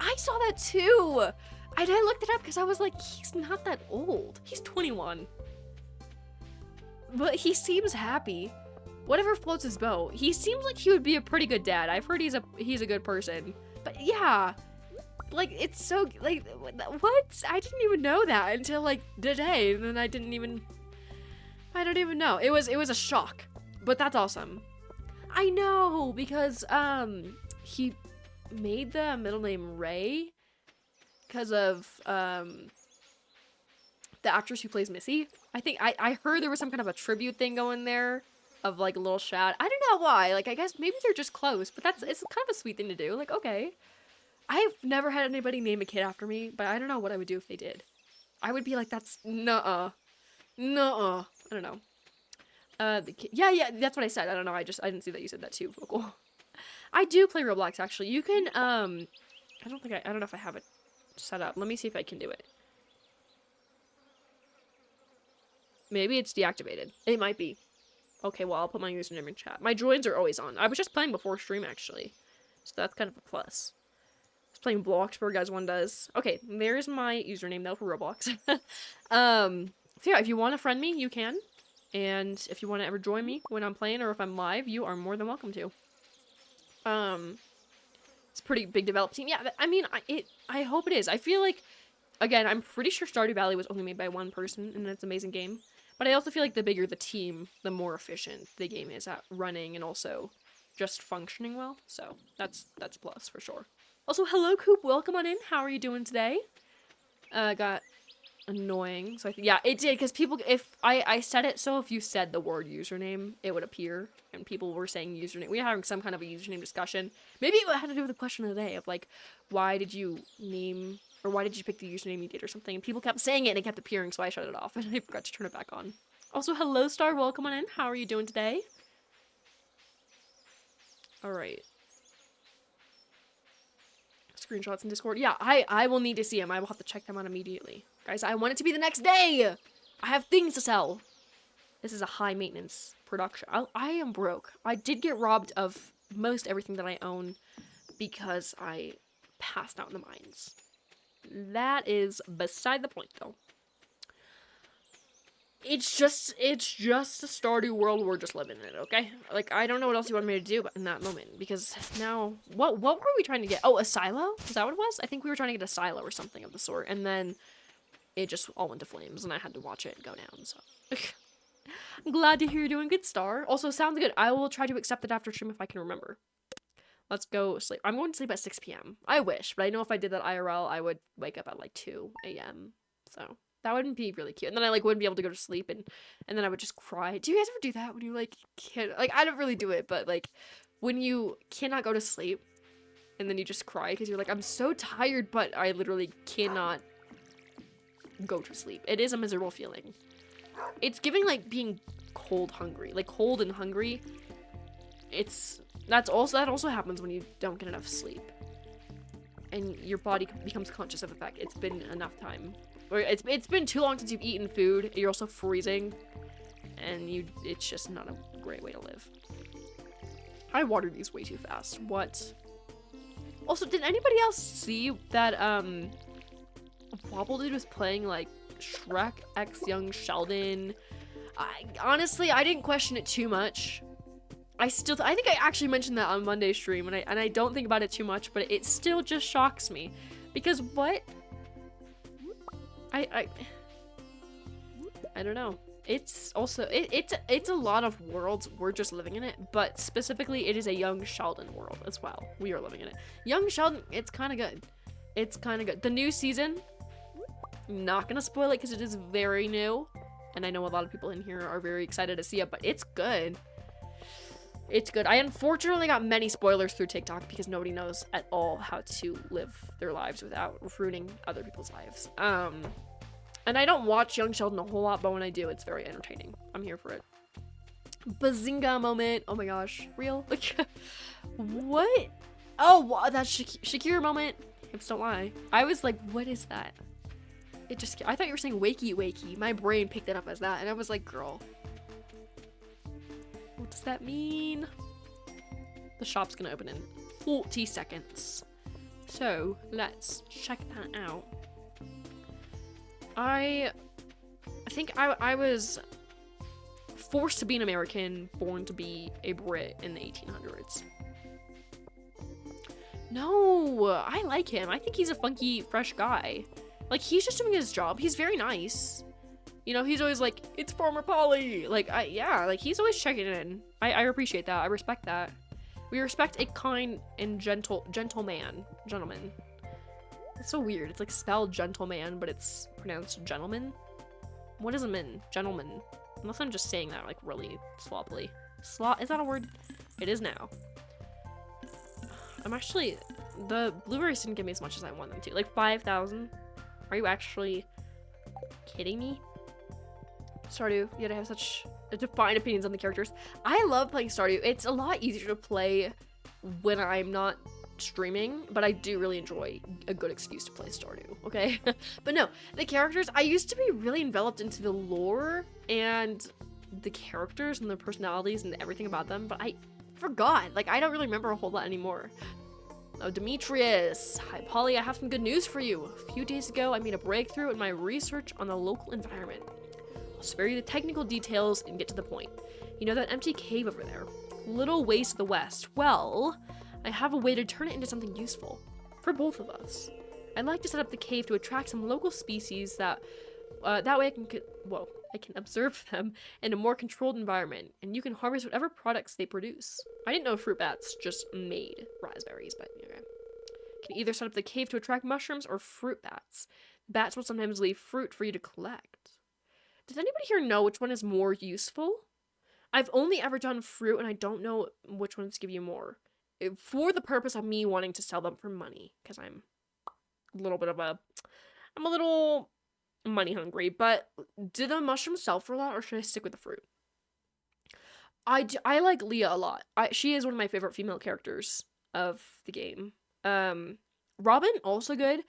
I saw that too. I looked it up because I was like, he's not that old. He's 21. But he seems happy. Whatever floats his boat. He seems like he would be a pretty good dad. I've heard he's a good person. But yeah, like it's so like what? I didn't even know that until like today, and then I don't even know. It was a shock. But that's awesome. I know because he made the middle name Ray because of the actress who plays Missy. I think I heard there was some kind of a tribute thing going there of like a little shout. I don't know why. Like I guess maybe they're just close, but it's kind of a sweet thing to do. Like okay, I've never had anybody name a kid after me, but I don't know what I would do if they did. I would be like that's nuh-uh. I don't know. Yeah, that's what I said. I don't know. I didn't see that you said that too, Vocal. I do play Roblox actually. You can I don't know if I have it set up. Let me see if I can do it. Maybe it's deactivated. It might be. Okay, well, I'll put my username in chat. My droids are always on. I was just playing before stream actually. So that's kind of a plus. I was playing Bloxburg as one does. Okay, there's my username though for Roblox. So yeah, if you want to friend me, you can. And if you want to ever join me when I'm playing or if I'm live, you are more than welcome to. It's a pretty big developed team. Yeah, I mean, I hope it is. I feel like, again, I'm pretty sure Stardew Valley was only made by one person, and it's an amazing game. But I also feel like the bigger the team, the more efficient the game is at running and also just functioning well. So that's a plus for sure. Also, hello, Coop. Welcome on in. How are you doing today? Got annoying. So yeah, it did, because people, if I said it, so if you said the word username, it would appear, and people were saying username. We were having some kind of a username discussion. Maybe it had to do with the question of the day of like, why did you name, or why did you pick the username you did or something? And people kept saying it and it kept appearing, so I shut it off and I forgot to turn it back on. Also, hello Star, welcome on in. How are you doing today? All right. Screenshots in Discord. Yeah, I will need to see them. I will have to check them out immediately. Guys, I want it to be the next day. I have things to sell. This is a high maintenance production. I am broke. I did get robbed of most everything that I own because I passed out in the mines. That is beside the point though. It's just a Stardew world. We're just living in it, okay? Like, I don't know what else you want me to do in that moment, because now, what were we trying to get? Oh, a silo? Is that what it was? I think we were trying to get a silo or something of the sort, and then it just all went to flames, and I had to watch it go down, so. I'm glad to hear you're doing good, Star. Also, sounds good. I will try to accept it after stream if I can remember. Let's go sleep. I'm going to sleep at 6 p.m. I wish, but I know if I did that IRL, I would wake up at like 2 a.m., so. That wouldn't be really cute. And then I like wouldn't be able to go to sleep, and then I would just cry. Do you guys ever do that when you like can't, like, I don't really do it, but like when you cannot go to sleep and then you just cry because you're like, I'm so tired, but I literally cannot go to sleep. It is a miserable feeling. It's giving like being cold hungry. Like cold and hungry. That also happens when you don't get enough sleep. And your body becomes conscious of the fact it's been enough time. Or it's been too long since you've eaten food. You're also freezing, and it's just not a great way to live. I watered these way too fast. What? Also, did anybody else see that Wobble Dude was playing like Shrek X Young Sheldon? Honestly, I didn't question it too much. I think I actually mentioned that on Monday's stream, and I don't think about it too much, but it still just shocks me, because what? I don't know. It's also it's a lot of worlds. We're just living in it, but specifically it is a Young Sheldon world as well. We are living in it. Young Sheldon, it's kind of good. It's kind of good. The new season, not gonna spoil it because it is very new, and I know a lot of people in here are very excited to see it, but it's good. It's good. I unfortunately got many spoilers through TikTok because nobody knows at all how to live their lives without ruining other people's lives. And I don't watch Young Sheldon a whole lot, but when I do, it's very entertaining. I'm here for it. Bazinga moment. Oh my gosh. Real? What? Oh, wow, that's Shakira moment. Hips don't lie. I was like, what is that? I thought you were saying wakey wakey. My brain picked it up as that, and I was like, girl. What does that mean? The shop's gonna open in 40 seconds. So, let's check that out. I think I was forced to be an American, born to be a Brit in the 1800s. No, I like him. I think he's a funky, fresh guy. Like, he's just doing his job. He's very nice. You know, he's always like, it's Farmer Polly. Like, yeah, like, he's always checking in. I appreciate that. I respect that. We respect a kind and gentleman. It's so weird. It's like spelled gentleman, but it's pronounced gentleman. What does it mean? Gentleman. Unless I'm just saying that like really sloppily. Is that a word? It is now. I'm actually, the blueberries didn't give me as much as I want them to. Like 5,000. Are you actually kidding me? Stardew, you gotta have such defined opinions on the characters. I love playing Stardew. It's a lot easier to play when I'm not streaming, but I do really enjoy a good excuse to play Stardew, okay? But no, the characters, I used to be really enveloped into the lore and the characters and their personalities and everything about them, but I forgot. Like, I don't really remember a whole lot anymore. Oh, Demetrius. Hi, Polly. I have some good news for you. A few days ago, I made a breakthrough in my research on the local environment. I'll spare you the technical details and get to the point. You know that empty cave over there? Little ways to the west. Well, I have a way to turn it into something useful. For both of us. I'd like to set up the cave to attract some local species that way I can observe them in a more controlled environment, and you can harvest whatever products they produce. I didn't know fruit bats just made raspberries, but okay. Can either set up the cave to attract mushrooms or fruit bats. Bats will sometimes leave fruit for you to collect. Does anybody here know which one is more useful? I've only ever done fruit, and I don't know which ones give you more. For the purpose of me wanting to sell them for money, because I'm a little money hungry. But do the mushrooms sell for a lot, or should I stick with the fruit? I like Leah a lot. She is one of my favorite female characters of the game. Robin, also good.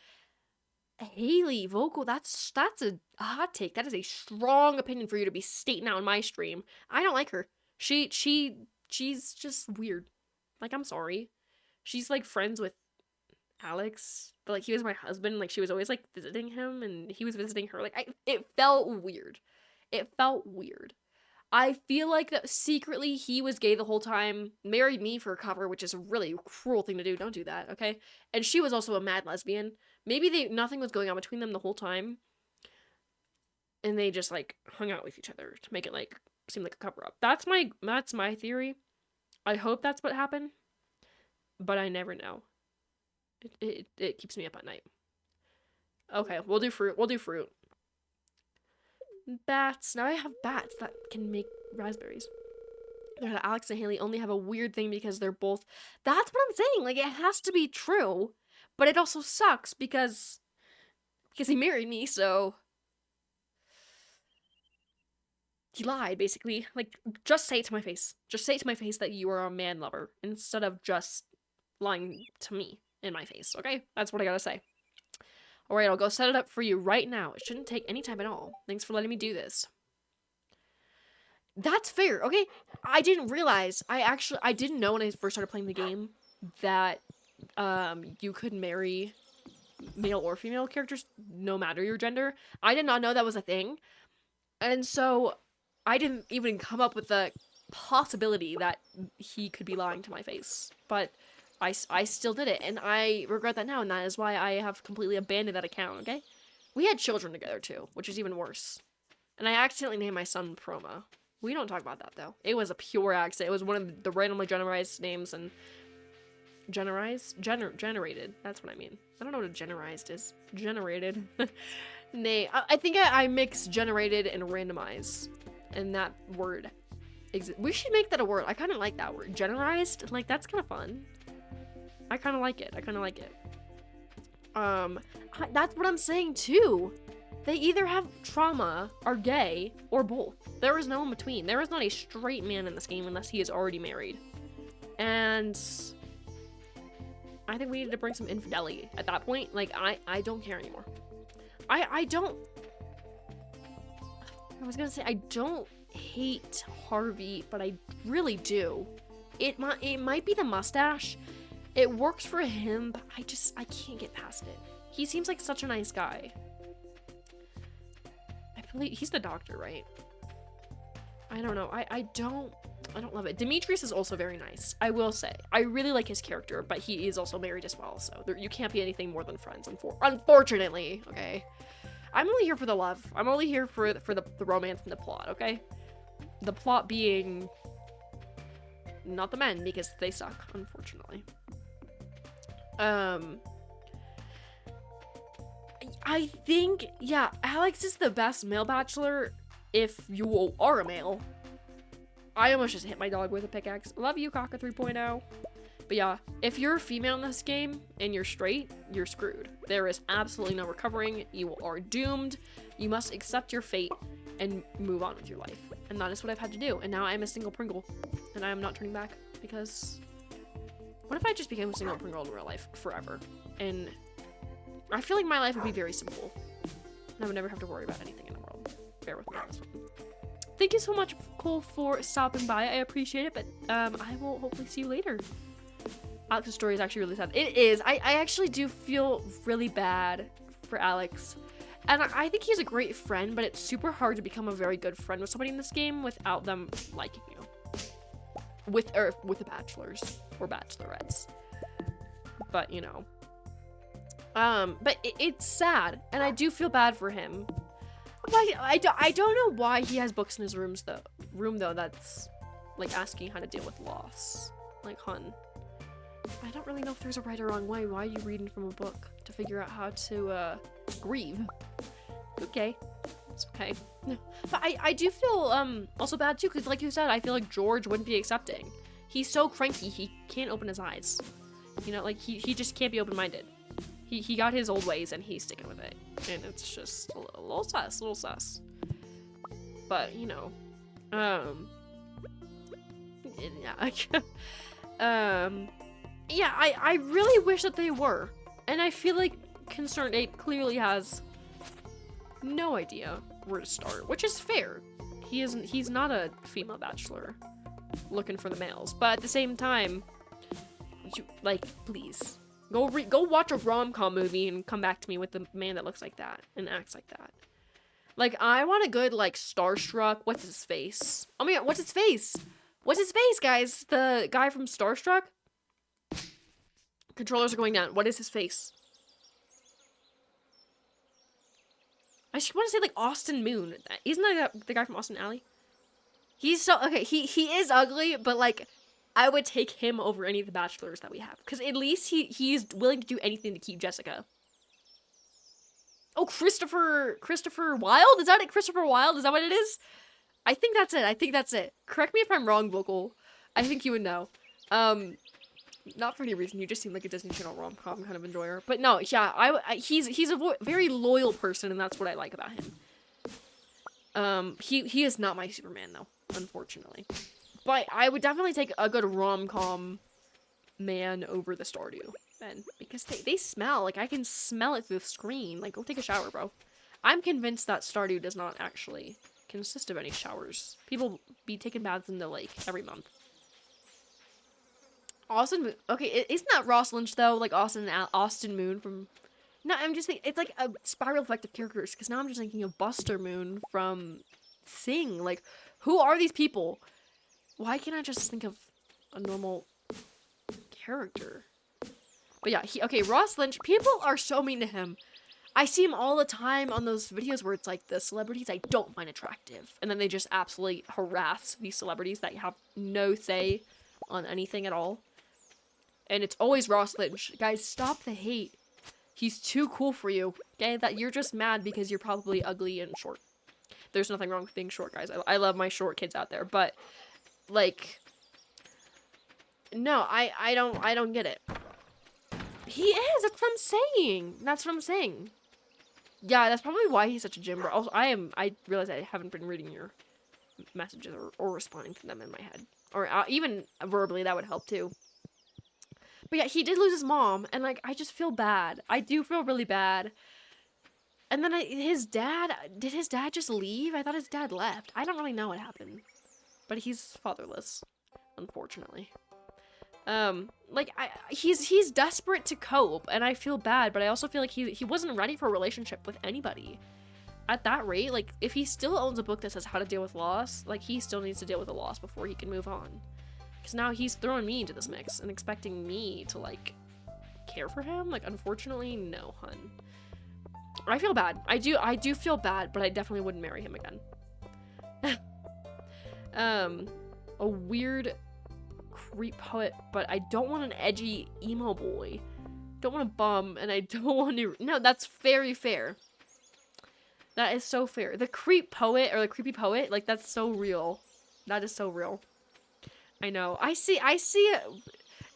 Haley vocal, that's a hot take. That is a strong opinion for you to be stating out on my stream. I don't like her. She's just weird. Like, I'm sorry. She's like friends with Alex, but like he was my husband. Like she was always like visiting him, and he was visiting her. Like it felt weird. It felt weird. I feel like that secretly he was gay the whole time, married me for a cover, which is a really cruel thing to do. Don't do that, okay? And she was also a mad lesbian. Maybe nothing was going on between them the whole time, and they just like hung out with each other to make it like seem like a cover up. That's my theory. I hope that's what happened, but I never know. It keeps me up at night. Okay, we'll do fruit. Bats. Now I have bats that can make raspberries. Alex and Haley only have a weird thing because they're both... That's what I'm saying. Like, it has to be true. But it also sucks because he married me, so... He lied, basically. Like, just say it to my face. Just say it to my face that you are a man lover instead of just lying to me in my face, okay? That's what I gotta say. Alright, I'll go set it up for you right now. It shouldn't take any time at all. Thanks for letting me do this. That's fair, okay? I didn't realize. I didn't know when I first started playing the game that you could marry male or female characters no matter your gender. I did not know that was a thing. And so I didn't even come up with the possibility that he could be lying to my face. But I still did it, and I regret that now, and that is why I have completely abandoned that account, okay? We had children together, too, which is even worse. And I accidentally named my son Proma. We don't talk about that, though. It was a pure accident. It was one of the randomly generized names, and... Generated. That's what I mean. I don't know what a generized is. Generated. Nay, I think I mix generated and randomize. And that word exists. We should make that a word. I kind of like that word. Generized? Like, that's kind of fun. I kind of like it. That's what I'm saying, too. They either have trauma, are gay, or both. There is no in between. There is not a straight man in this game unless he is already married. And... I think we needed to bring some infidelity at that point. Like, I don't care anymore. I was gonna say, I don't hate Harvey, but I really do. It might be the mustache. It works for him, but I can't get past it. He seems like such a nice guy. I believe he's the doctor, right? I don't know. I don't love it. Demetrius is also very nice, I will say. I really like his character, but he is also married as well, so you can't be anything more than friends, unfortunately, okay? I'm only here for the love. I'm only here for the romance and the plot, okay? The plot being not the men, because they suck, unfortunately. I think, yeah, Alex is the best male bachelor if you are a male. I almost just hit my dog with a pickaxe. Love you, Kaka 3.0. But yeah, if you're a female in this game and you're straight, you're screwed. There is absolutely no recovering. You are doomed. You must accept your fate and move on with your life. And that is what I've had to do. And now I'm a single Pringle. And I am not turning back because... What if I just became a single Pringle in real life forever? And I feel like my life would be very simple. And I would never have to worry about anything in the world. Bear with me on this one. Thank you so much, Cole, for stopping by. I appreciate it, but I will hopefully see you later. Alex's story is actually really sad. It is. I actually do feel really bad for Alex. And I think he's a great friend, but it's super hard to become a very good friend with somebody in this game without them liking you. With the bachelors or bachelorettes. But, you know. But it's sad, and I do feel bad for him. I don't know why he has books in his room though that's like asking how to deal with loss. Like, hun, I don't really know if there's a right or wrong way. Why are you reading from a book to figure out how to grieve. Okay. It's okay. But I do feel also bad too, because like you said, I feel like George wouldn't be accepting. He's so cranky, he can't open his eyes. You know, like he just can't be open-minded. He got his old ways and he's sticking with it. And it's just a little sus. But, you know, yeah, I really wish that they were. And I feel like Concerned Ape clearly has no idea where to start, which is fair. He's not a female bachelor looking for the males, but at the same time, you, like, please go watch a rom-com movie and come back to me with the man that looks like that and acts like that. Like, I want a good, like, starstruck, what's his face? Oh my god, what's his face? What's his face, guys? The guy from Starstruck? Controllers are going down. What is his face? I just want to say, like, Austin Moon. Isn't that the guy from Austin Alley? He's so... Okay, he is ugly, but, like, I would take him over any of the bachelors that we have. Because at least he's willing to do anything to keep Jessica. Oh, Christopher Wilde? Is that it? Christopher Wilde? Is that what it is? I think that's it. Correct me if I'm wrong, Vocal. I think you would know. Not for any reason. You just seem like a Disney Channel rom-com kind of enjoyer. But no, yeah, he's a very loyal person, and that's what I like about him. He is not my Superman, though, unfortunately. But I would definitely take a good rom-com man over the Stardew men, because they smell. Like, I can smell it through the screen. Like, go take a shower, bro. I'm convinced that Stardew does not actually consist of any showers. People be taking baths in the lake every month. Austin, okay, isn't that Ross Lynch though? Like Austin Moon from... No, I'm just thinking, it's like a spiral effect of characters, because now I'm just thinking of Buster Moon from Sing. Like, who are these people? Why can't I just think of a normal character? But yeah, okay, Ross Lynch, people are so mean to him. I see him all the time on those videos where it's like the celebrities I don't find attractive, and then they just absolutely harass these celebrities that have no say on anything at all. And it's always Ross Lynch. Guys, stop the hate. He's too cool for you. Okay, that you're just mad because you're probably ugly and short. There's nothing wrong with being short, guys. I love my short kids out there, but like, no, I don't get it. He is. That's what I'm saying. Yeah, that's probably why he's such a gym bro. Also, I realize I haven't been reading your messages or responding to them in my head. Or even verbally, that would help too. But yeah, he did lose his mom, and like, I just feel bad. I do feel really bad. And then his dad, did his dad just leave? I thought his dad left. I don't really know what happened. But he's fatherless, unfortunately. Like, he's desperate to cope, and I feel bad, but I also feel like he wasn't ready for a relationship with anybody. At that rate, like, if he still owns a book that says how to deal with loss, like, he still needs to deal with the loss before he can move on. Because now he's throwing me into this mix and expecting me to, like, care for him? Like, unfortunately, no, hun. I feel bad. I do feel bad, but I definitely wouldn't marry him again. A weird creep poet, but I don't want an edgy emo boy. Don't want a bum, and I don't want to... No, that's very fair. That is so fair. The creep poet, or the creepy poet, like, that's so real. That is so real. I know. I see it.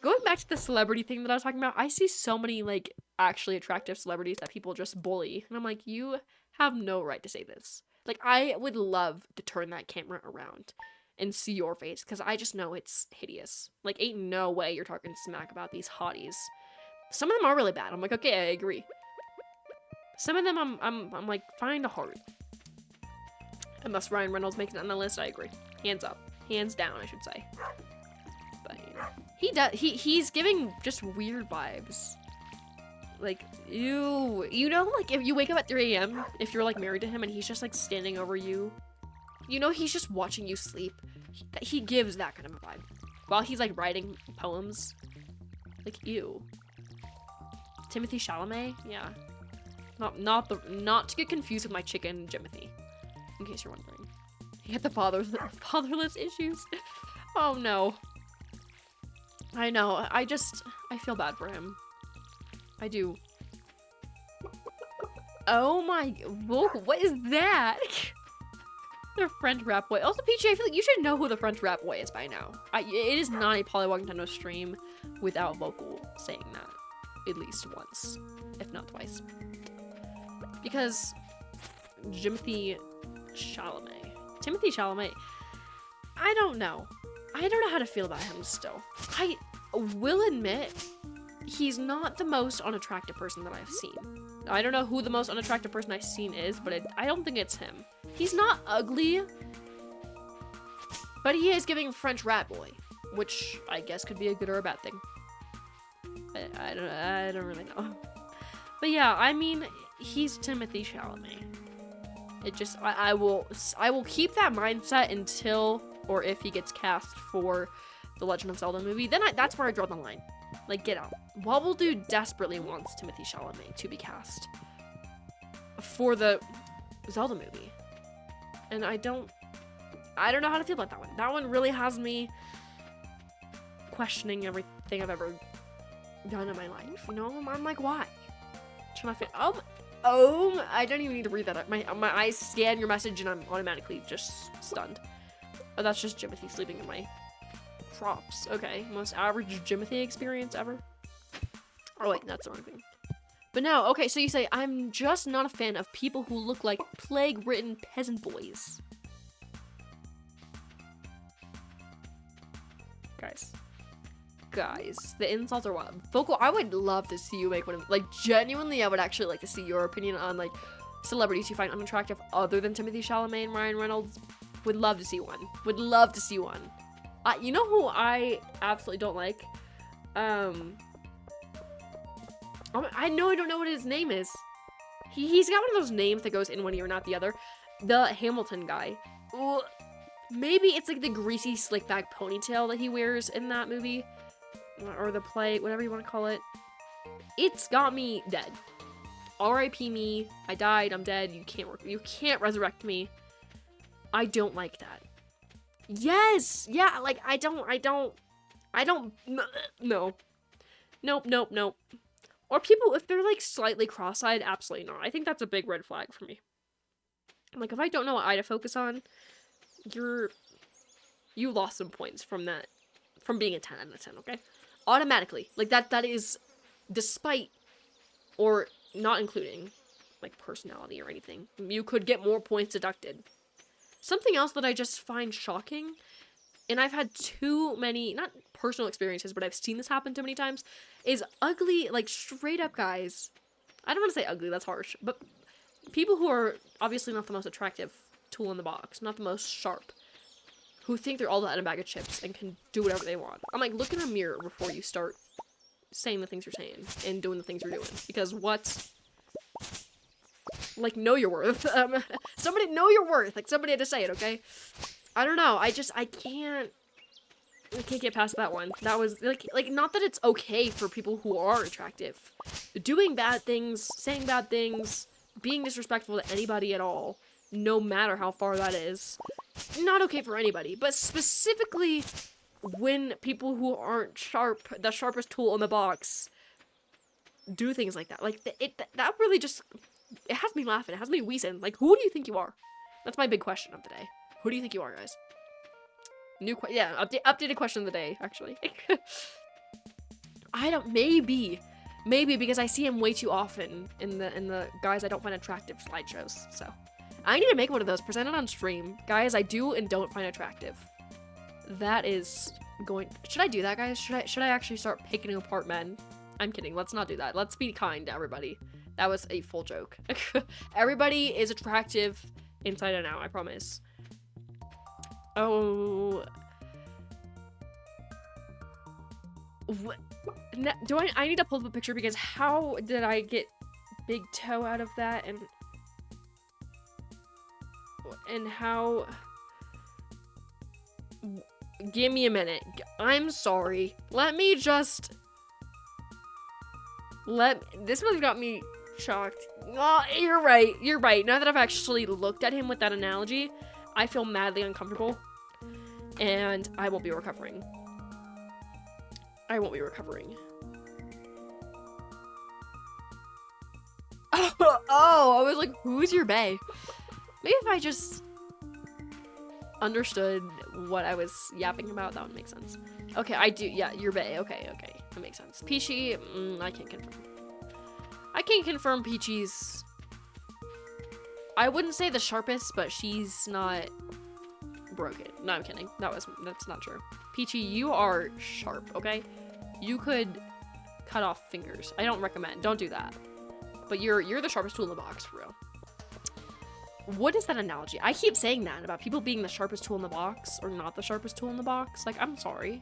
Going back to the celebrity thing that I was talking about, I see so many, like, actually attractive celebrities that people just bully. And I'm like, you have no right to say this. Like, I would love to turn that camera around and see your face, because I just know it's hideous. Like, ain't no way you're talking smack about these hotties. Some of them are really bad. I'm like, okay, I agree. Some of them I'm like, find a heart. Unless Ryan Reynolds makes it on the list, I agree. Hands up. Hands down, I should say. But, you know, he's giving just weird vibes. Like, ew. You know, like, if you wake up at 3 a.m., if you're, like, married to him and he's just, like, standing over you, you know, he's just watching you sleep. He gives that kind of a vibe. While he's, like, writing poems. Like, ew. Timothy Chalamet? Yeah. Not to get confused with my chicken, Jimothy. In case you're wondering. He had the fatherless issues. Oh no. I know. I feel bad for him. I do. Oh my, whoa, what is that? The French rap boy. Also, Peachy, I feel like you should know who the French rap boy is by now. It is not a Polywog Nintendo stream without Vocal saying that at least once, if not twice. Because Timothy Chalamet, I don't know. I don't know how to feel about him still. I will admit, he's not the most unattractive person that I've seen. I don't know who the most unattractive person I've seen is, but I don't think it's him. He's not ugly, but he is giving French rat boy, which I guess could be a good or a bad thing. I don't really know. But yeah, I mean, he's Timothy Chalamet. It just, I will keep that mindset until or if he gets cast for the Legend of Zelda movie. Then that's where I draw the line. Like, get out. Wobble Dude desperately wants Timothy Chalamet to be cast for the Zelda movie. And I don't know how to feel about that one. That one really has me questioning everything I've ever done in my life. You know, I'm like, why? Trying to fit. Oh, I don't even need to read that. My eyes scan your message and I'm automatically just stunned. Oh, that's just Jimothy sleeping in my props. Okay, most average Jimothy experience ever. Oh wait, that's the wrong thing. But now, okay, so you say, I'm just not a fan of people who look like plague-ridden peasant boys. Guys, the insults are wild. Vocal, I would love to see you make one of, like, genuinely, I would actually like to see your opinion on, like, celebrities you find unattractive other than Timothy Chalamet and Ryan Reynolds. Would love to see one. Would love to see one. You know who I absolutely don't like? I don't know what his name is. He's got one of those names that goes in one ear, not the other. The Hamilton guy. Ugh. Maybe it's like the greasy slick back ponytail that he wears in that movie. Or the play, whatever you want to call it. It's got me dead. R.I.P. me. I died. I'm dead. You can't resurrect me. I don't like that. Yes! Yeah, like, I don't, no. Nope. Or people, if they're, like, slightly cross-eyed, absolutely not. I think that's a big red flag for me. Like, if I don't know what eye to focus on, you lost some points from that, from being a 10 out of 10, okay? Automatically. Like, that is, despite, or not including, like, personality or anything. You could get more points deducted. Something else that I just find shocking, and I've had too many, not personal experiences, but I've seen this happen too many times, is ugly, like, straight up guys. I don't want to say ugly, that's harsh, but people who are obviously not the most attractive tool in the box, not the most sharp, who think they're all that in a bag of chips and can do whatever they want. I'm like, look in a mirror before you start saying the things you're saying and doing the things you're doing, because what? Like, know your worth. Somebody know your worth. Like, somebody had to say it, okay? I don't know. I can't get past that one. That was, like, not that it's okay for people who are attractive. Doing bad things, saying bad things, being disrespectful to anybody at all, no matter how far that is, not okay for anybody. But specifically when people who aren't sharp, the sharpest tool in the box, do things like that. Like, that really just... It has me laughing. It has me wheezing. Like, who do you think you are? That's my big question of the day. Who do you think you are, guys? Updated question of the day, actually. I don't, maybe because I see him way too often in the guys I don't find attractive slideshows. So, I need to make one of those, present it on stream. Guys I do and don't find attractive. That is going, should I do that, guys? Should I actually start picking apart men? I'm kidding, let's not do that. Let's be kind to everybody. That was a full joke. Everybody is attractive inside and out, I promise. Oh. I need to pull up a picture because how did I get big toe out of that and how... Give me a minute. I'm sorry. Let me just... This one's got me shocked. Oh, you're right. Now that I've actually looked at him with that analogy, I feel madly uncomfortable. And I won't be recovering. Oh, I was like, who's your bae? Maybe if I just understood what I was yapping about, that would make sense. Okay, I do. Yeah, your bae. Okay, that makes sense. Peachy, I can't confirm. I can't confirm Peachy's. I wouldn't say the sharpest, but she's not broken. No, I'm kidding. That's not true. Peachy, you are sharp, okay? You could cut off fingers. I don't recommend. Don't do that. But you're the sharpest tool in the box, for real. What is that analogy? I keep saying that about people being the sharpest tool in the box or not the sharpest tool in the box. Like, I'm sorry.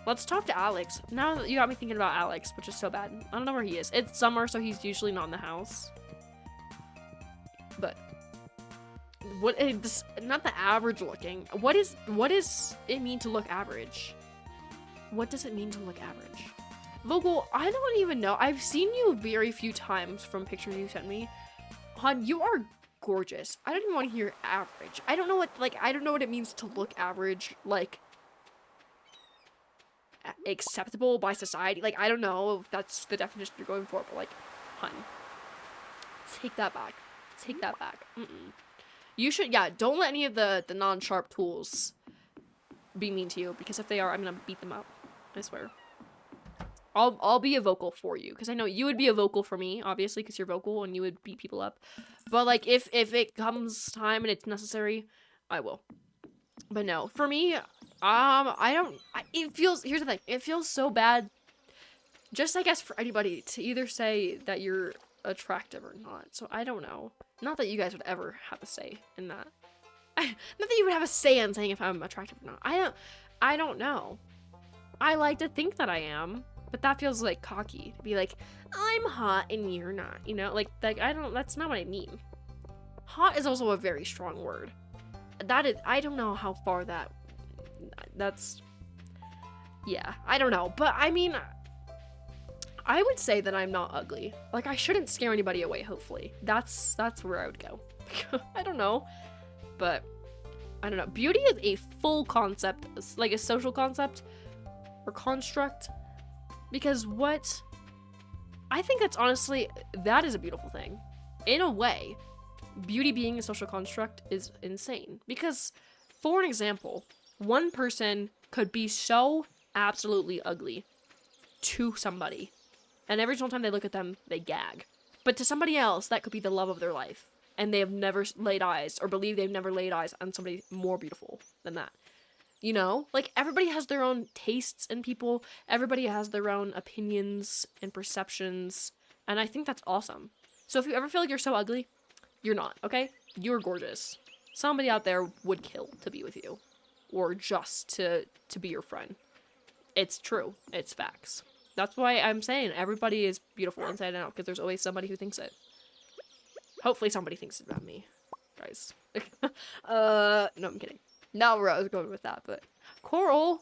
Let's talk to Alex. Now that you got me thinking about Alex, which is so bad. I don't know where he is. It's summer, so he's usually not in the house. But what is not the average looking? What does it mean to look average? What does it mean to look average? Vogel, I don't even know. I've seen you very few times from pictures you sent me. Hon, you are gorgeous. I don't even want to hear average. I don't know what it means to look average, like acceptable by society. Like, I don't know if that's the definition you're going for, but like, hun, take that back. Take that back. You should, yeah, don't let any of the non-sharp tools be mean to you, because if they are, I'm gonna beat them up. I swear. I'll be a vocal for you, because I know you would be a vocal for me, obviously, because you're vocal and you would beat people up. But like, if it comes time and it's necessary, I will. But no, for me, here's the thing, it feels so bad, just I guess for anybody to either say that you're attractive or not. So I don't know. Not that you guys would ever have a say in that. Not that you would have a say in saying if I'm attractive or not. I don't know. I like to think that I am. But that feels like cocky to be like, I'm hot and you're not, you know? Like that's not what I mean. Hot is also a very strong word. I don't know how far that's, yeah, I don't know. But I mean, I would say that I'm not ugly. Like, I shouldn't scare anybody away, hopefully. That's where I would go. I don't know. But, I don't know. Beauty is a full concept, like a social concept or construct. Because I think that's honestly, that is a beautiful thing. In a way, beauty being a social construct is insane. Because, for an example, one person could be so absolutely ugly to somebody, and every single time they look at them, they gag. But to somebody else, that could be the love of their life, and they have never laid eyes, or believe they've never laid eyes on somebody more beautiful than that. You know? Like, everybody has their own tastes in people. Everybody has their own opinions and perceptions. And I think that's awesome. So if you ever feel like you're so ugly, you're not, okay? You're gorgeous. Somebody out there would kill to be with you. Or just to be your friend. It's true. It's facts. That's why I'm saying everybody is beautiful inside and out. Because there's always somebody who thinks it. Hopefully somebody thinks it about me. Guys. No, I'm kidding. Not where I was going with that, but Coral,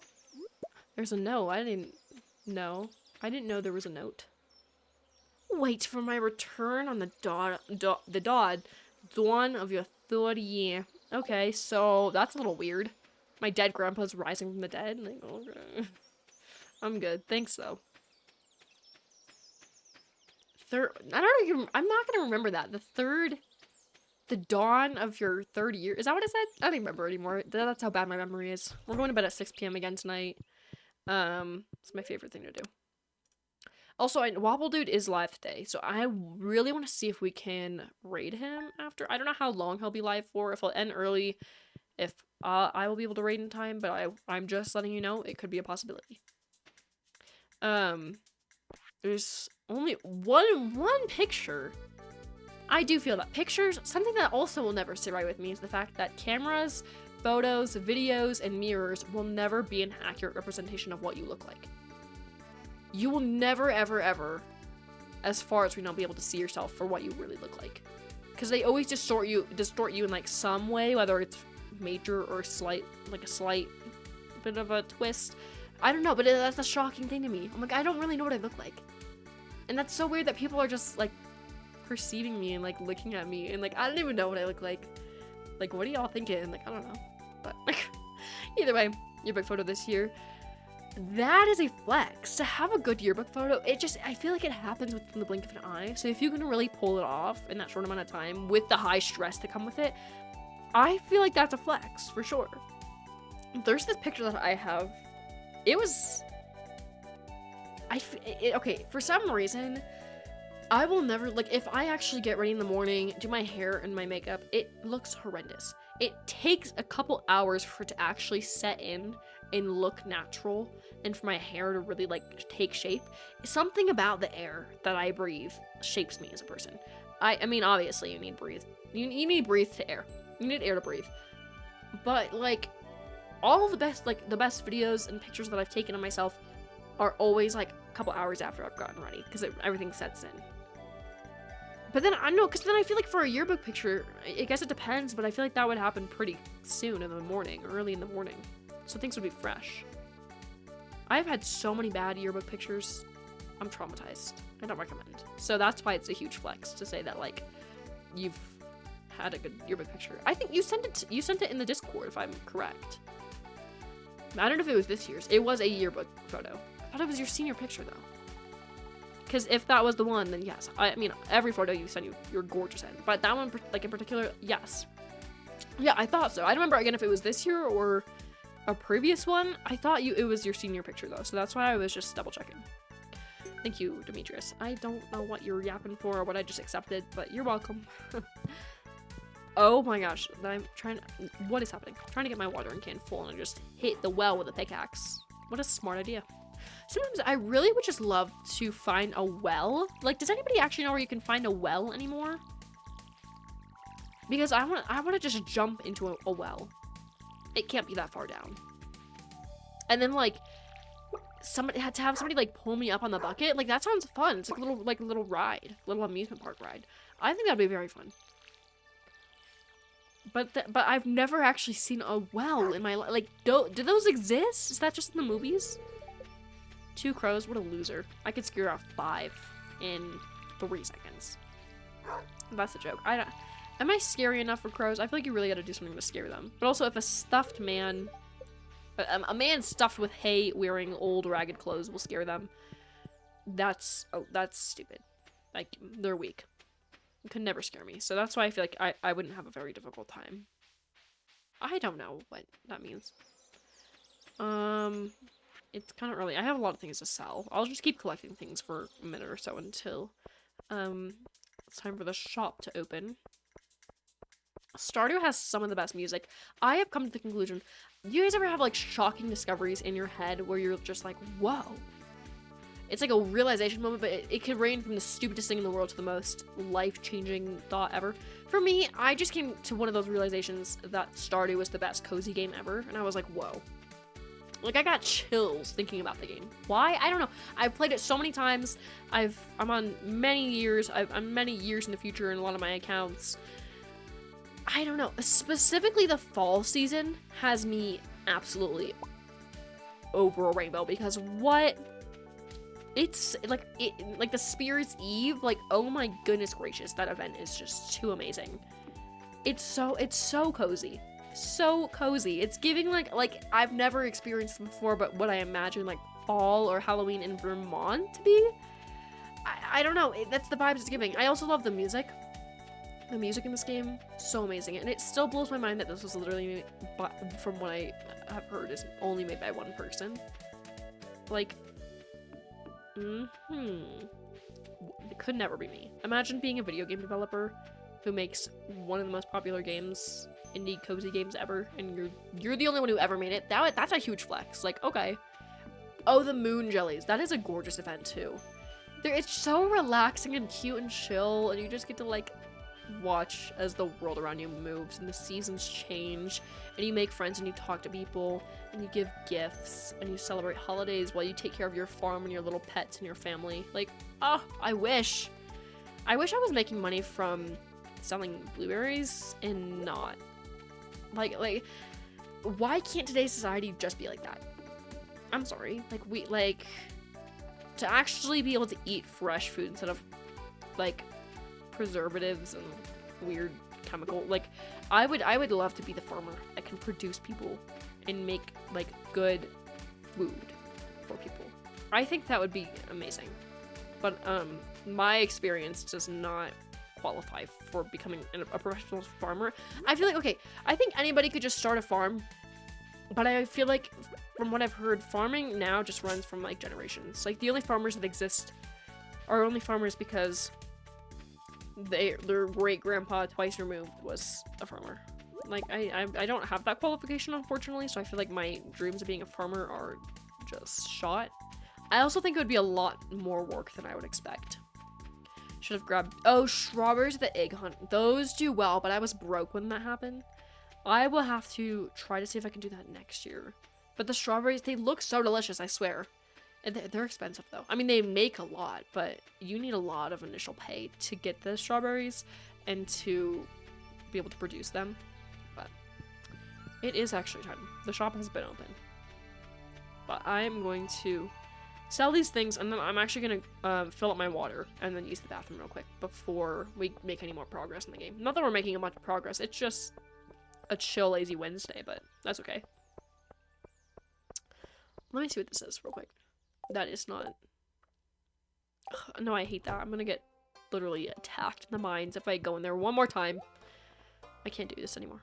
there's a no. I didn't know there was a note. Wait for my return on the dawn of your third year. Okay, so that's a little weird. My dead grandpa's rising from the dead. Like, okay. I'm good. Thanks though. I'm not gonna remember that. The dawn of your third year. Is that what I said? I don't remember anymore. That's how bad my memory is. We're going to bed at 6 p.m. again tonight. It's my favorite thing to do. Also, Wobble Dude is live today, so I really want to see if we can raid him after. I don't know how long he'll be live for. If he'll end early, if I will be able to raid in time, but I'm just letting you know it could be a possibility. There's only one picture. I do feel that pictures, something that also will never sit right with me is the fact that cameras, photos, videos, and mirrors will never be an accurate representation of what you look like. You will never, ever, ever, as far as we know, be able to see yourself for what you really look like. Because they always distort you in like some way, whether it's major or a slight bit of a twist. I don't know, but that's a shocking thing to me. I'm like, I don't really know what I look like. And that's so weird that people are just like, perceiving me and like looking at me and like I don't even know what I look like. Like, what are y'all thinking? Like, I don't know. But either way, your big photo this year. that is a flex. To have a good yearbook photo, I feel like it happens within the blink of an eye. So if you can really pull it off in that short amount of time with the high stress that come with it, I feel like that's a flex for sure. There's this picture that I have. It was, okay, for some reason, I will never, like, if I actually get ready in the morning, do my hair and my makeup, it looks horrendous. It takes a couple hours for it to actually set in and look natural, and for my hair to really, like, take shape. Something about the air that I breathe shapes me as a person. I mean, obviously, you need breathe. You need breathe to air. You need air to breathe. But, like, all the best videos and pictures that I've taken of myself are always, like, a couple hours after I've gotten ready, because everything sets in. But then, I know, because then I feel like for a yearbook picture, I guess it depends, but I feel like that would happen pretty soon in the morning, early in the morning. So things would be fresh. I've had so many bad yearbook pictures. I'm traumatized. I don't recommend. So that's why it's a huge flex to say that, like, you've had a good yearbook picture. I think you sent it in the Discord, if I'm correct. I don't know if it was this year's. It was a yearbook photo. I thought it was your senior picture, though. Because if that was the one, then yes. I mean, every photo you send, you're gorgeous in. But that one, like, in particular, yes. Yeah, I thought so. I don't remember, again, if it was this year or a previous one. I thought it was your senior picture, though. So that's why I was just double-checking. Thank you, Demetrius. I don't know what you're yapping for or what I just accepted, but you're welcome. Oh my gosh. What is happening? I'm trying to get my watering can full and I just hit the well with a pickaxe. What a smart idea. Sometimes I really would just love to find a well. Like, does anybody actually know where you can find a well anymore? Because I want to just jump into a well. It can't be that far down. And then, like, somebody had to have somebody, like, pull me up on the bucket. Like, that sounds fun. It's like a little ride, little amusement park ride. I think that'd be very fun. But I've never actually seen a well in my life. Like, do those exist? Is that just in the movies? 2 crows, what a loser. I could scare off 5 in 3 seconds. That's a joke. Am I scary enough for crows? I feel like you really gotta do something to scare them. But also, if a stuffed man, a man stuffed with hay wearing old ragged clothes will scare them, that's stupid. Like, they're weak. It could never scare me. So that's why I feel like I wouldn't have a very difficult time. I don't know what that means. It's kind of early. I have a lot of things to sell. I'll just keep collecting things for a minute or so until it's time for the shop to open. Stardew has some of the best music. I have come to the conclusion, you guys ever have, like, shocking discoveries in your head where you're just like, whoa? It's like a realization moment, but it can range from the stupidest thing in the world to the most life-changing thought ever. For me, I just came to one of those realizations that Stardew was the best cozy game ever, and I was like, whoa. Like, I got chills thinking about the game. Why? I don't know. I've played it so many times. I'm on many years. I'm many years in the future in a lot of my accounts. I don't know. Specifically, the fall season has me absolutely over a rainbow because what? It's like the Spirit's Eve. Like, oh my goodness gracious, that event is just too amazing. It's so cozy. So cozy. It's giving like I've never experienced before, but what I imagine like fall or Halloween in Vermont to be. I don't know. That's the vibes it's giving. I also love the music. The music in this game, so amazing, and it still blows my mind that this was literally made from what I have heard is only made by one person. Like, it could never be me. Imagine being a video game developer who makes one of the most popular games, indie cozy games ever, and you're the only one who ever made it. That's a huge flex. Like, okay. Oh, the moon jellies. That is a gorgeous event too. It's so relaxing and cute and chill, and you just get to like watch as the world around you moves and the seasons change, and you make friends and you talk to people and you give gifts and you celebrate holidays while you take care of your farm and your little pets and your family. Like, oh, I wish I was making money from selling blueberries and not like why can't today's society just be like that? I'm sorry. Like to actually be able to eat fresh food instead of like preservatives and weird chemical, like I would love to be the farmer that can produce people and make like good food. for people. I think that would be amazing. But my experience does not qualify for becoming a professional farmer. I feel like, okay, I think anybody could just start a farm, but I feel like from what I've heard, farming now just runs from like generations. Like the only farmers that exist are only farmers because their great grandpa twice removed was a farmer. Like I don't have that qualification, unfortunately, so I feel like my dreams of being a farmer are just shot. I also think it would be a lot more work than I would expect. Should have grabbed, oh, strawberries at the egg hunt. Those do well, but I was broke when that happened. I will have to try to see if I can do that next year. But the strawberries, they look so delicious, I swear. And they're expensive though. I mean, they make a lot, but you need a lot of initial pay to get the strawberries and to be able to produce them. But it is actually time. The shop has been open. But I'm going to sell these things, and then I'm actually going to fill up my water and then use the bathroom real quick before we make any more progress in the game. Not that we're making a bunch of progress, it's just a chill, lazy Wednesday, but that's okay. Let me see what this is real quick. That is not... Ugh, no, I hate that. I'm gonna get literally attacked in the mines if I go in there one more time. I can't do this anymore.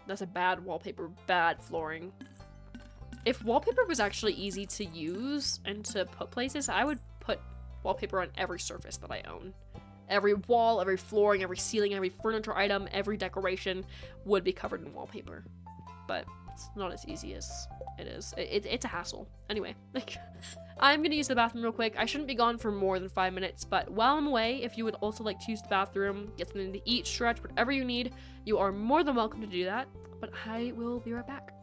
That's a bad wallpaper, bad flooring. If wallpaper was actually easy to use and to put places, I would put wallpaper on every surface that I own. Every wall, every flooring, every ceiling, every furniture item, every decoration would be covered in wallpaper. But it's not as easy as it is. It's a hassle. Anyway, like, I'm gonna use the bathroom real quick. I shouldn't be gone for more than 5 minutes, but while I'm away, if you would also like to use the bathroom, get something to eat, stretch, whatever you need, you are more than welcome to do that. But I will be right back.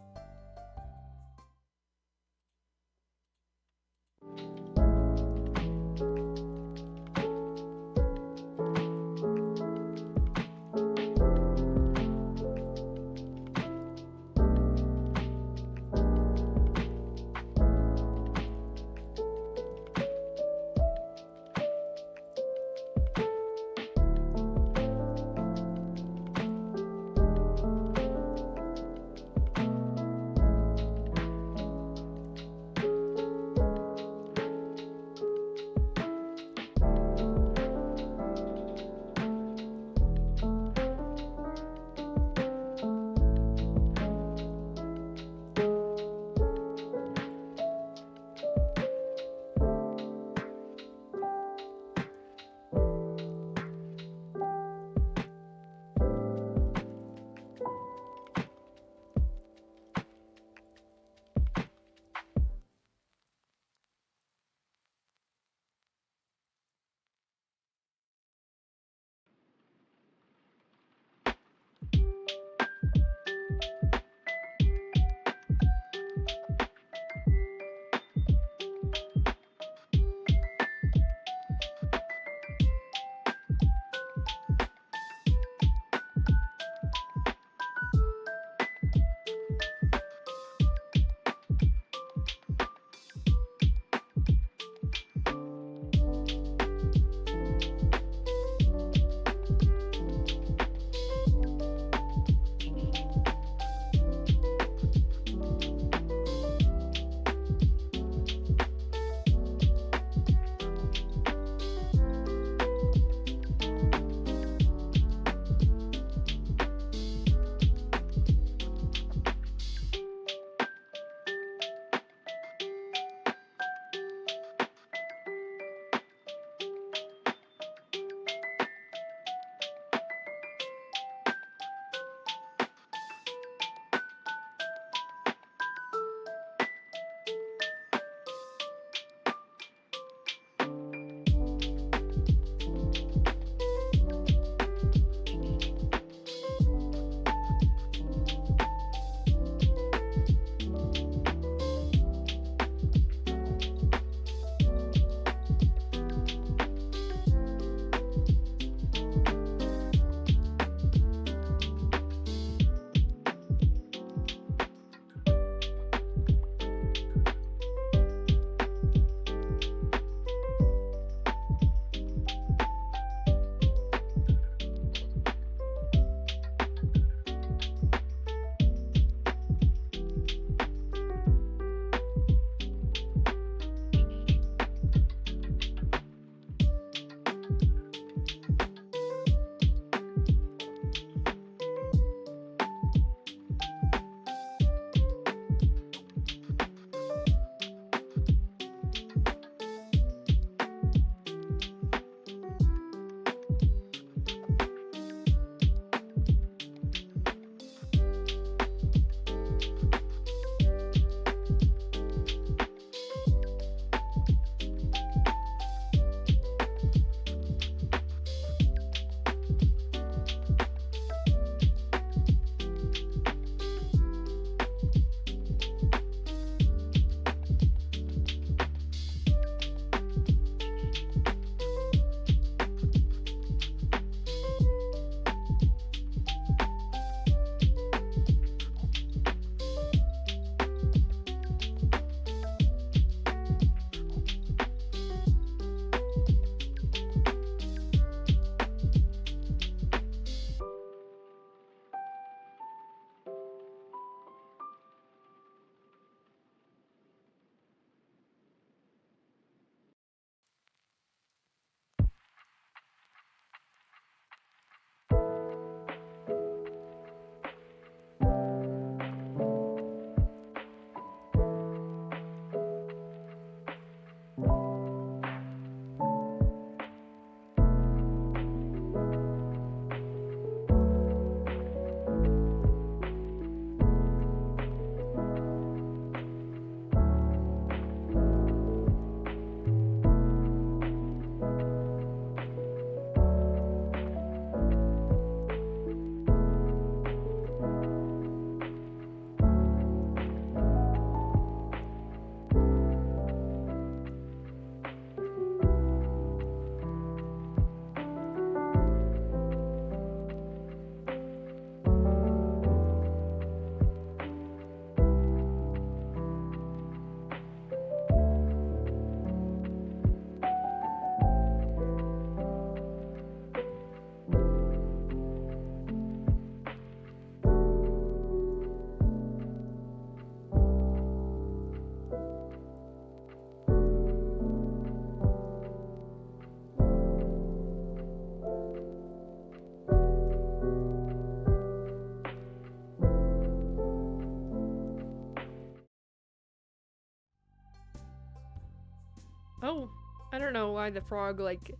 Oh, I don't know why the frog, like,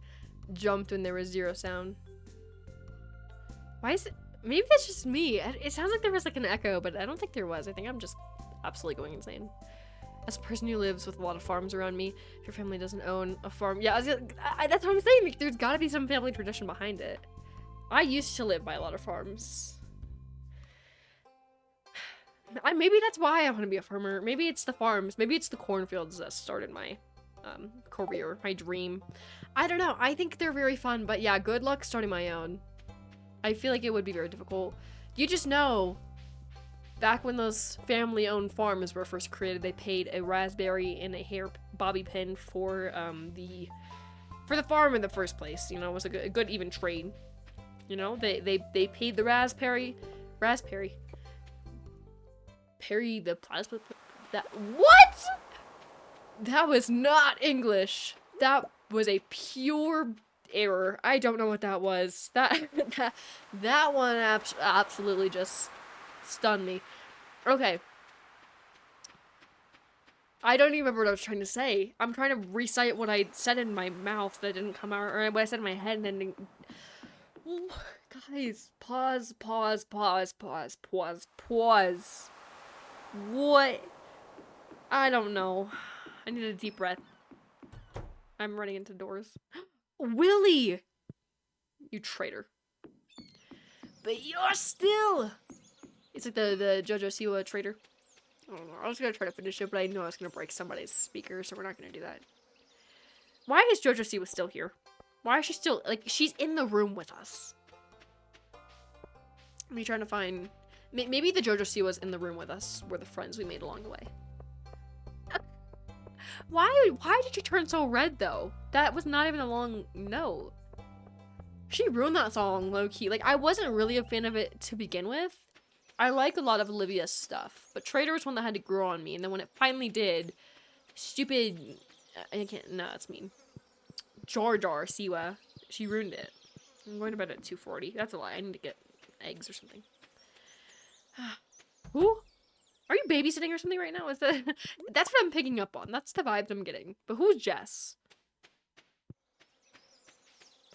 jumped when there was 0 sound. Why is it? Maybe that's just me. It sounds like there was, like, an echo, but I don't think there was. I think I'm just absolutely going insane. As a person who lives with a lot of farms around me, if your family doesn't own a farm... Yeah, that's what I'm saying. Like, there's gotta be some family tradition behind it. I used to live by a lot of farms. Maybe that's why I want to be a farmer. Maybe it's the farms. Maybe it's the cornfields that started my career, my dream. I don't know. I think they're very fun, but yeah, good luck starting my own. I feel like it would be very difficult. You just know, back when those family-owned farms were first created, they paid a raspberry and a hair bobby pin for the farm in the first place. You know, it was a good even trade. You know, they paid the raspberry, Perry the plasma. That what? That was not English. That was a pure error. I don't know what that was. That one absolutely just stunned me. Okay. I don't even remember what I was trying to say. I'm trying to recite what I said in my mouth that didn't come out, or what I said in my head and then didn't... Ooh, guys, pause. What? I don't know. I need a deep breath. I'm running into doors. Willie! You traitor. But you're still... It's like the JoJo Siwa traitor. I don't know. I was gonna try to finish it, but I knew I was gonna break somebody's speaker, so we're not gonna do that. Why is JoJo Siwa still here? Why is she still... Like, she's in the room with us. I'm trying to find... Maybe the JoJo Siwa's in the room with us. We're the friends we made along the way. Why did she turn so red, though? That was not even a long note. She ruined that song, low-key. Like, I wasn't really a fan of it to begin with. I like a lot of Olivia's stuff, but Trader was one that had to grow on me, and then when it finally did, stupid... I can't... No, that's mean. Jar Siwa. She ruined it. I'm going to bed at 2:40. That's a lie. I need to get eggs or something. Who? Are you babysitting or something right now? Is that... That's what I'm picking up on. That's the vibe I'm getting. But who's Jess?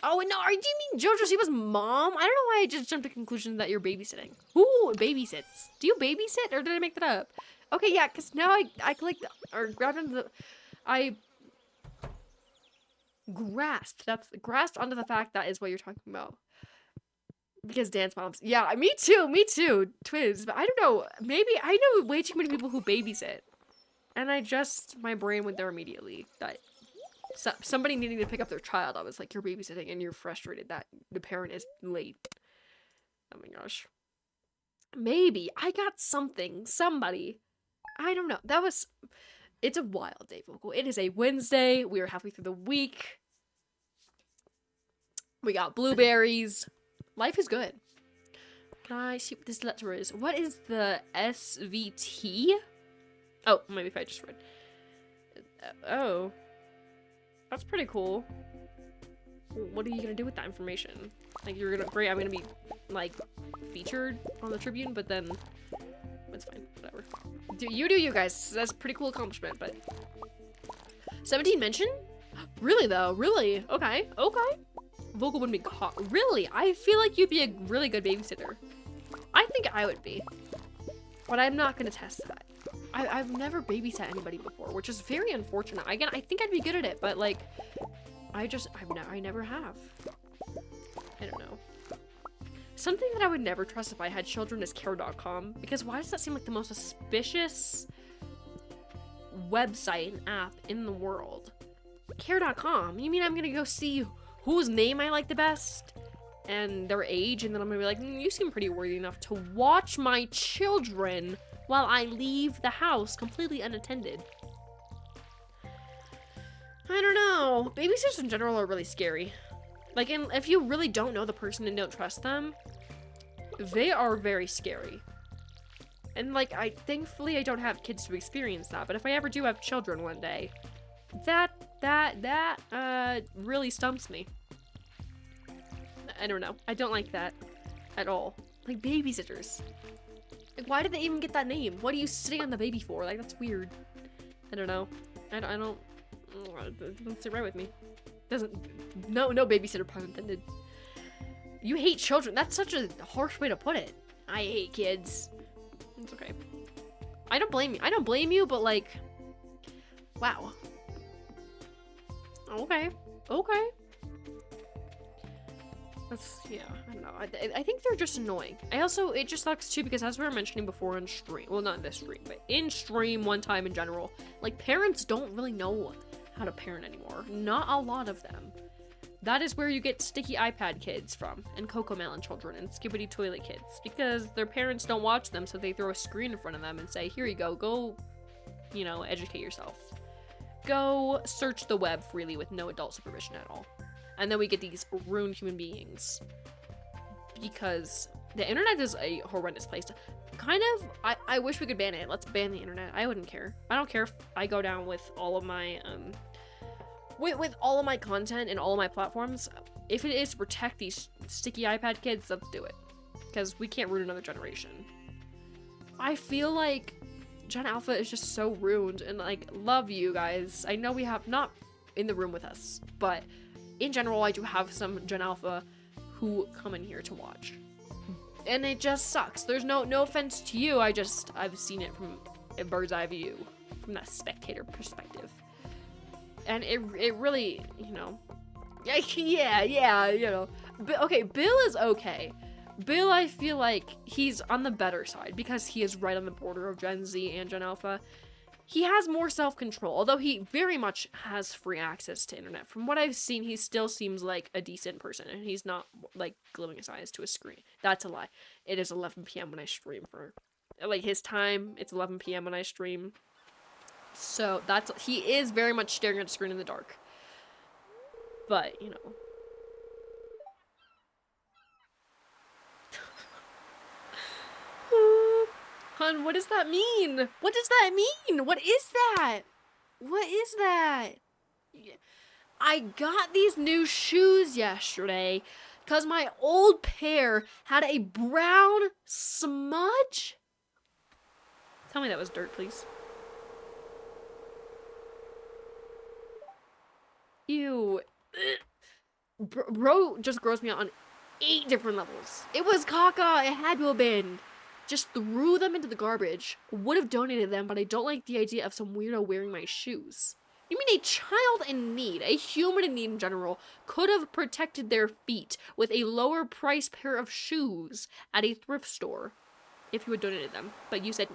Oh, no, do you mean JoJo Siwa's mom? I don't know why I just jumped to conclusion that you're babysitting. Who babysits? Do you babysit, or did I make that up? Okay, yeah, because now I clicked, or grabbed into the... I grasped onto the fact that is what you're talking about. Because dance moms. Yeah, me too. Twins. But I don't know. Maybe I know way too many people who babysit. And my brain went there immediately. That somebody needing to pick up their child, I was like, you're babysitting and you're frustrated that the parent is late. Oh my gosh. Maybe. I got somebody. I don't know. It's a wild day, Vocal. It is a Wednesday. We are halfway through the week. We got blueberries. Life is good. Can I see what this letter is? What is the SVT? Oh, maybe if I just read. Oh. That's pretty cool. What are you gonna do with that information? Like, great, I'm gonna be, like, featured on the Tribune, but then... It's fine, whatever. Do you guys. That's a pretty cool accomplishment, but... 17 mention? Really, though? Really? Okay. Vocal would be caught. Really? I feel like you'd be a really good babysitter. I think I would be. But I'm not gonna test that. I've never babysat anybody before, which is very unfortunate. Again, I think I'd be good at it, but like, I never have. I don't know. Something that I would never trust if I had children is care.com, because why does that seem like the most suspicious website and app in the world? Care.com? You mean I'm gonna go see whose name I like the best and their age, and then I'm gonna be like, you seem pretty worthy enough to watch my children while I leave the house completely unattended? I don't know. Babysitters in general are really scary. Like, if you really don't know the person and don't trust them, they are very scary. And like, thankfully I don't have kids to experience that, but if I ever do have children one day, that really stumps me. I don't know. I don't like that at all. Like, babysitters. Like, why did they even get that name? What are you sitting on the baby for? Like, that's weird. I don't know. I don't Doesn't sit right with me. No babysitter pun intended. You hate children. That's such a harsh way to put it. I hate kids. It's okay. I don't blame you. I don't blame you, but like, wow. Okay. Okay. That's, yeah, I don't know. I think they're just annoying. It just sucks too because as we were mentioning before in stream, well, not in this stream, but in stream one time in general, like parents don't really know how to parent anymore. Not a lot of them. That is where you get sticky iPad kids from, and Cocomelon children, and Skibbity Toilet kids, because their parents don't watch them, so they throw a screen in front of them and say, here you go, you know, educate yourself. Go search the web freely with no adult supervision at all. And then we get these ruined human beings. Because the internet is a horrendous place. I wish we could ban it. Let's ban the internet. I wouldn't care. I don't care if I go down with all of my, with all of my content and all of my platforms. If it is to protect these sticky iPad kids, let's do it. Because we can't ruin another generation. I feel like Gen Alpha is just so ruined, and like, love you guys. I know we have not in the room with us, but in general, I do have some Gen Alpha who come in here to watch. And it just sucks. There's no offense to you, I've seen it from a bird's eye view, from that spectator perspective. And it really, you know, yeah, you know. Okay, Bill is okay. Bill, I feel like he's on the better side because he is right on the border of Gen Z and Gen Alpha. He has more self-control, although he very much has free access to internet. From what I've seen, he still seems like a decent person, and he's not, like, gluing his eyes to a screen. That's a lie. It is 11 p.m. when I stream for, like, his time. It's 11 p.m. when I stream. So, he is very much staring at a screen in the dark. But, you know. Hun, what does that mean? What does that mean? What is that? What is that? I got these new shoes yesterday because my old pair had a brown smudge. Tell me that was dirt, please. Ew. Bro just grossed me out on 8 different levels. It was caca. It had to have been. Just threw them into the garbage. Would have donated them, but I don't like the idea of some weirdo wearing my shoes. You mean a child in need, a human in need in general, could have protected their feet with a lower price pair of shoes at a thrift store if you had donated them. But you said,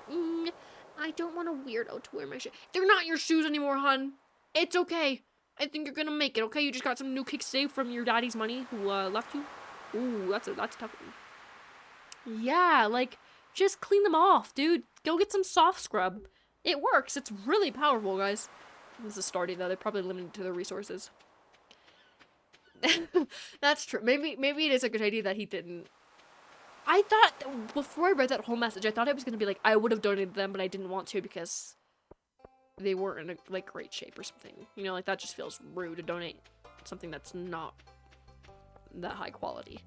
I don't want a weirdo to wear my shoes. They're not your shoes anymore, hun. It's okay. I think you're gonna make it, okay? You just got some new kicks today from your daddy's money who left you. Ooh, that's a tough one. Yeah, like, just clean them off, dude. Go get some soft scrub. It works. It's really powerful, guys. This is Stardew, though. They're probably limited to their resources. That's true. Maybe it is a good idea that he didn't. I thought, before I read that whole message, I thought it was going to be like, I would have donated them, but I didn't want to because they weren't in a, like, great shape or something. You know, like, that just feels rude to donate something that's not that high quality.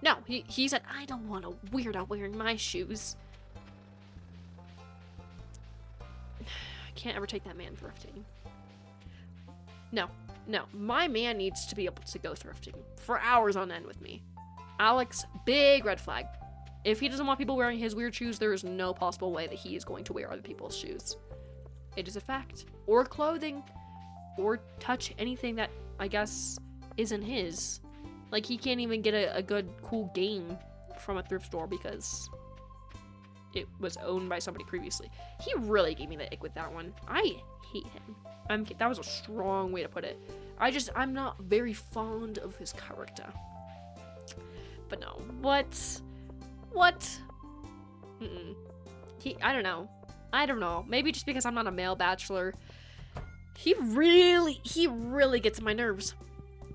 No, he said, I don't want a weirdo wearing my shoes. I can't ever take that man thrifting. No, my man needs to be able to go thrifting for hours on end with me. Alex, big red flag. If he doesn't want people wearing his weird shoes, there is no possible way that he is going to wear other people's shoes. It is a fact. Or clothing. Or touch anything that, I guess, isn't his. Like, he can't even get a good, cool game from a thrift store because it was owned by somebody previously. He really gave me the ick with that one. I hate him. That was a strong way to put it. I'm not very fond of his character. But no. What? I don't know. Maybe just because I'm not a male bachelor. He really gets on my nerves.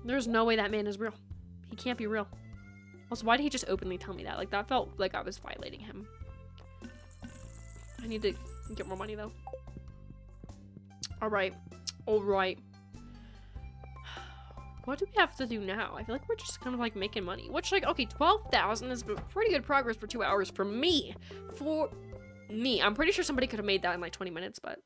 There's no way that man is real. He can't be real. Also, why did he just openly tell me that? Like, that felt like I was violating him. I need to get more money, though. Alright. What do we have to do now? I feel like we're just kind of, like, making money. Which, like, okay, 12,000 is pretty good progress for 2 hours for me. I'm pretty sure somebody could have made that in, like, 20 minutes, but...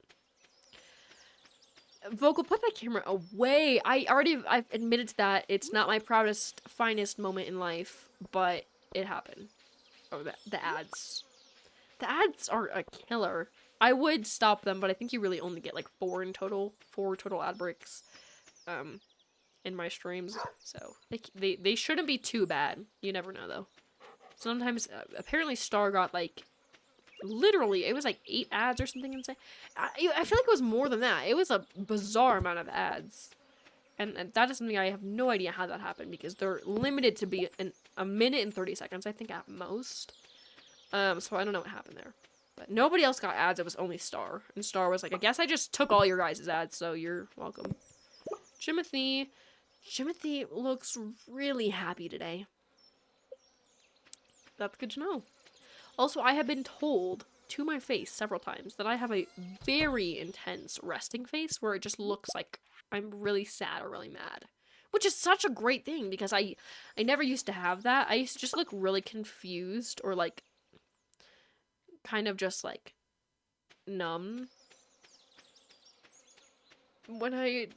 Vocal, put that camera away. I've admitted to that. It's not my proudest, finest moment in life, but it happened. Oh, the ads. The ads are a killer. I would stop them, but I think you really only get like 4 total ad breaks, in my streams. So they shouldn't be too bad. You never know though. Sometimes, apparently Star got like, literally, it was like 8 ads or something insane. I feel like it was more than that. It was a bizarre amount of ads. And that is something I have no idea how that happened, because they're limited to be a minute and 30 seconds, I think, at most. So I don't know what happened there. But nobody else got ads, it was only Star. And Star was like, I guess I just took all your guys' ads, so you're welcome. Jimothy looks really happy today. That's good to know. Also, I have been told to my face several times that I have a very intense resting face where it just looks like I'm really sad or really mad. Which is such a great thing, because I never used to have that. I used to just look really confused or like kind of just like numb when I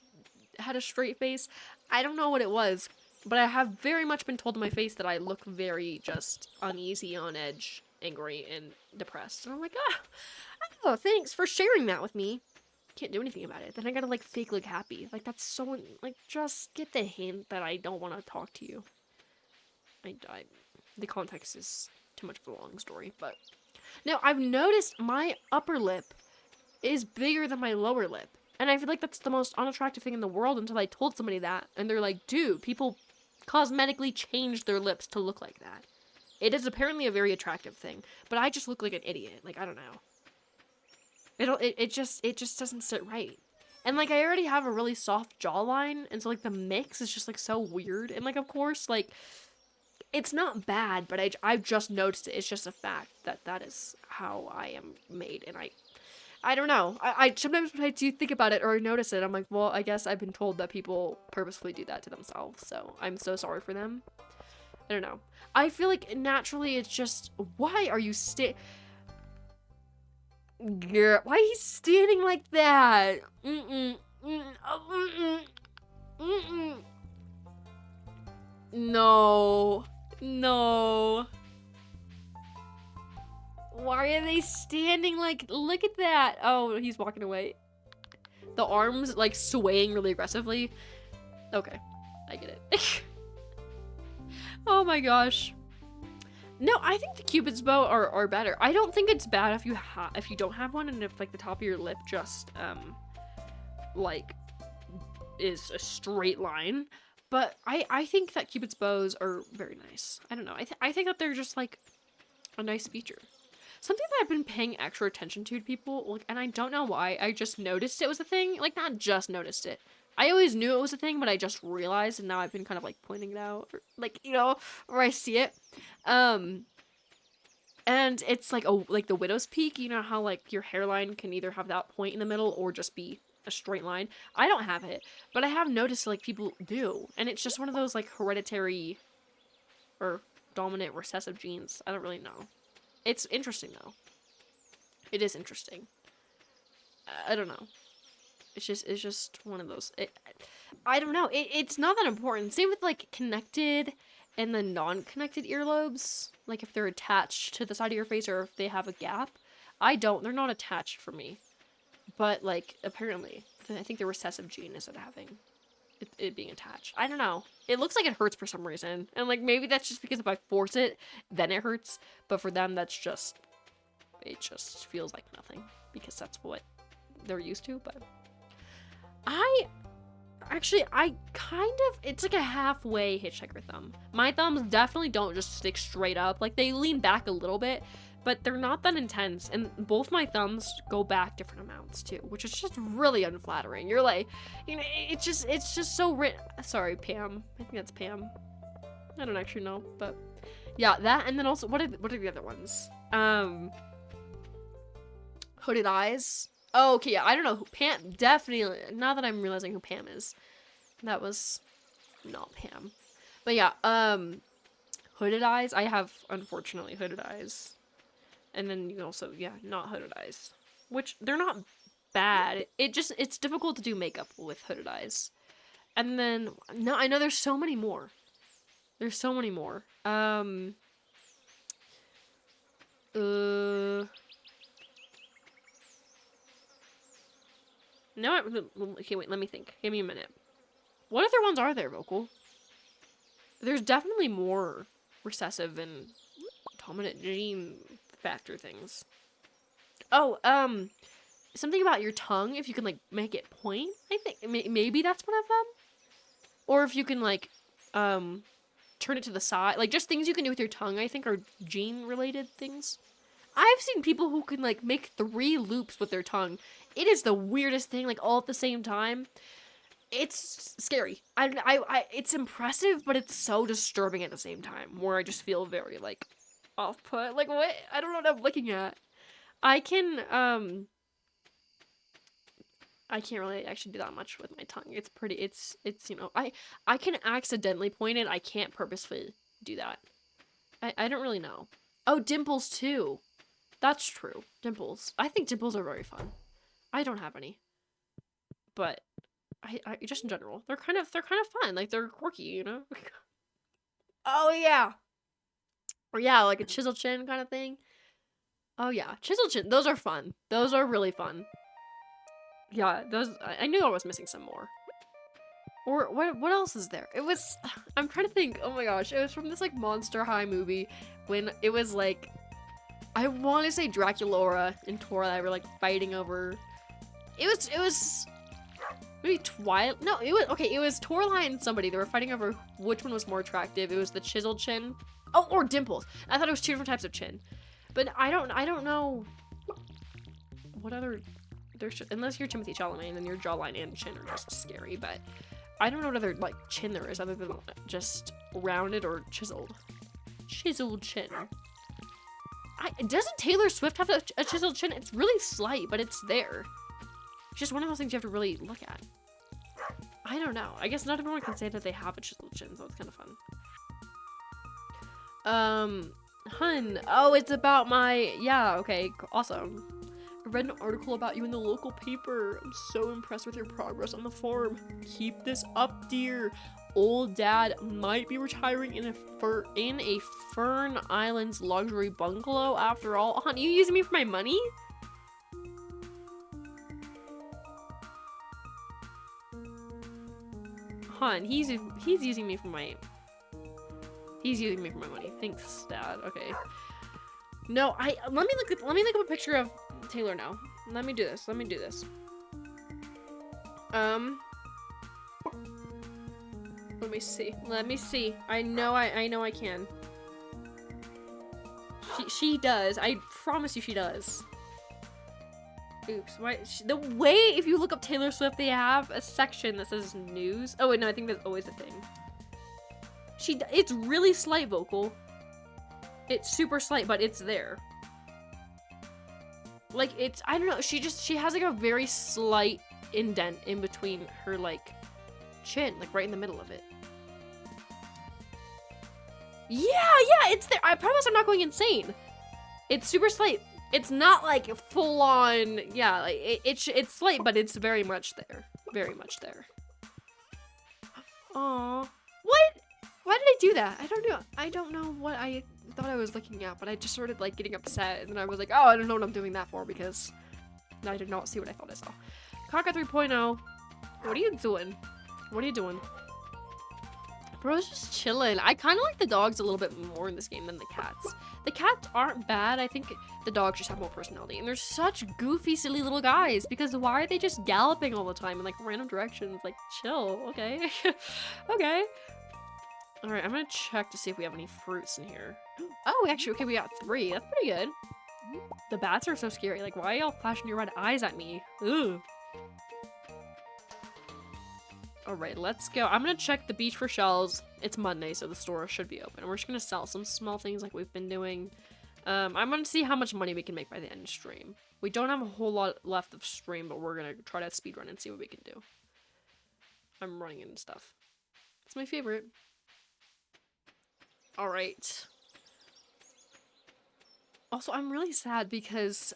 had a straight face. I don't know what it was, but I have very much been told to my face that I look very just uneasy, on edge, angry, and depressed. And I'm like, oh, thanks for sharing that with me. Can't do anything about it. Then I gotta like fake look happy. Like, that's so, like, just get the hint that I don't want to talk to you. The context is too much of a long story, but now I've noticed my upper lip is bigger than my lower lip. And I feel like that's the most unattractive thing in the world until I told somebody that. And they're like, dude, people cosmetically change their lips to look like that. It is apparently a very attractive thing. But I just look like an idiot. Like, I don't know. It just doesn't sit right. And like, I already have a really soft jawline. And so like, the mix is just like so weird. And like, of course, like, it's not bad, but I've just noticed it. It's just a fact that that is how I am made. And I don't know. I sometimes when I do think about it or I notice it, I'm like, well, I guess I've been told that people purposefully do that to themselves, so I'm so sorry for them. I don't know. I feel like naturally it's just, why are you Girl, why are you standing like that? No. No. Why are they standing like, look at that. Oh, he's walking away. The arms like swaying really aggressively. Okay, I get it. Oh my gosh. No, I think the Cupid's bow are better. I don't think it's bad if you don't have one, and if like the top of your lip just like is a straight line. But I think that Cupid's bows are very nice. I don't know. I think that they're just like a nice feature. Something that I've been paying extra attention to people, like, and I don't know why, I just noticed it was a thing. Like, not just noticed it. I always knew it was a thing, but I just realized, and now I've been kind of, like, pointing it out, or, like, you know, where I see it. And it's, like, like, the widow's peak, you know how, like, your hairline can either have that point in the middle or just be a straight line? I don't have it, but I have noticed, like, people do, and it's just one of those, like, hereditary or dominant recessive genes. I don't really know. It's interesting, though. It is interesting. I don't know. It's just one of those. I don't know. It's not that important. Same with, like, connected and the non-connected earlobes. Like, if they're attached to the side of your face or if they have a gap. They're not attached for me. But, like, apparently, I think the recessive gene is having it being attached. I don't know. It looks like it hurts for some reason. And, like, maybe that's just because if I force it, then it hurts. But for them, it just feels like nothing. Because that's what they're used to. But I kind of, it's like a halfway hitchhiker thumb. My thumbs definitely don't just stick straight up. Like, they lean back a little bit. But they're not that intense, and both my thumbs go back different amounts too, which is just really unflattering. You're like, you know, it's just so sorry, Pam. I think that's Pam. I don't actually know, but yeah, that, and then also, what are the other ones? Hooded eyes. Oh, okay, yeah, I don't know who Pam, definitely, now that I'm realizing who Pam is, that was not Pam. But yeah, hooded eyes, I have, unfortunately, hooded eyes. And then you also, yeah, not hooded eyes. Which, they're not bad. It's difficult to do makeup with hooded eyes. And then, no, I know there's so many more. There's so many more. No, okay, wait, let me think. Give me a minute. What other ones are there, Vocal? There's definitely more recessive and dominant gene factor things. Oh, something about your tongue, if you can, like, make it point, I think. Maybe that's one of them? Or if you can, like, turn it to the side. Like, just things you can do with your tongue, I think, are gene-related things. I've seen people who can, like, make 3 loops with their tongue. It is the weirdest thing, like, all at the same time. It's scary. It's impressive, but it's so disturbing at the same time, where I just feel very, like, off-put. Like, what? I don't know what I'm looking at. I can't really actually do that much with my tongue. It's, you know, I can accidentally point it. I can't purposefully do that. I don't really know. Oh, dimples too. That's true. Dimples. I think dimples are very fun. I don't have any. But I just in general, they're kind of fun. Like, they're quirky, you know? Oh yeah. Or yeah, like a chisel chin kind of thing. Oh yeah, chisel chin. Those are fun. Those are really fun. Yeah, those. I knew I was missing some more. Or what else is there? It was. I'm trying to think. Oh my gosh, it was from this like Monster High movie when it was like, I want to say Draculaura and Twilight were like fighting over. It was maybe Twilight. No, it was okay. It was Torlight and somebody. They were fighting over which one was more attractive. It was the chiseled chin. Oh, or dimples. I thought it was 2 different types of chin, but I don't know what other. Unless you're Timothy Chalamet, then your jawline and chin are just scary. But I don't know what other like chin there is other than just rounded or chiseled. Chiseled chin. Doesn't Taylor Swift have a chiseled chin? It's really slight, but it's there. It's just one of those things you have to really look at. I don't know. I guess not everyone can say that they have a chiseled chin, so it's kind of fun. Hun. Oh, it's about my... Yeah, okay, awesome. I read an article about you in the local paper. I'm so impressed with your progress on the farm. Keep this up, dear. Old dad might be retiring in a Fern Islands luxury bungalow after all. Hon, you using me for my money? Hon, he's using me for my... He's using me for my money. Thanks, Dad. Okay. No, let me look up a picture of Taylor now. Let me do this. Let me see. Let me see. I know I can. She does. I promise you she does. Oops. Why? The way, if you look up Taylor Swift, they have a section that says news. Oh, wait, no, I think that's always a thing. It's really slight, Vocal. It's super slight, but it's there. Like, it's, I don't know, she has like a very slight indent in between her, like, chin, like right in the middle of it. Yeah, it's there. I promise I'm not going insane. It's super slight. It's not like full on, yeah, like it's slight, but it's very much there. Very much there. Aww. What? Why did I do that? I don't know what I thought I was looking at, but I just started like getting upset, and then I was like, oh, I don't know what I'm doing that for, because I did not see what I thought I saw. Kaka 3.0. What are you doing? What are you doing? Bro's just chilling. I kind of like the dogs a little bit more in this game than the cats. The cats aren't bad. I think the dogs just have more personality. And they're such goofy, silly little guys. Because why are they just galloping all the time in like random directions? Like, chill. Okay. Okay. Alright, I'm gonna check to see if we have any fruits in here. Oh, actually, okay, we got 3. That's pretty good. The bats are so scary. Like, why are y'all flashing your red eyes at me? Ugh. Alright, let's go. I'm gonna check the beach for shells. It's Monday, so the store should be open. And we're just gonna sell some small things like we've been doing. I'm gonna see how much money we can make by the end of stream. We don't have a whole lot left of stream, but we're gonna try to speedrun and see what we can do. I'm running into stuff. It's my favorite. Alright. Also, I'm really sad because,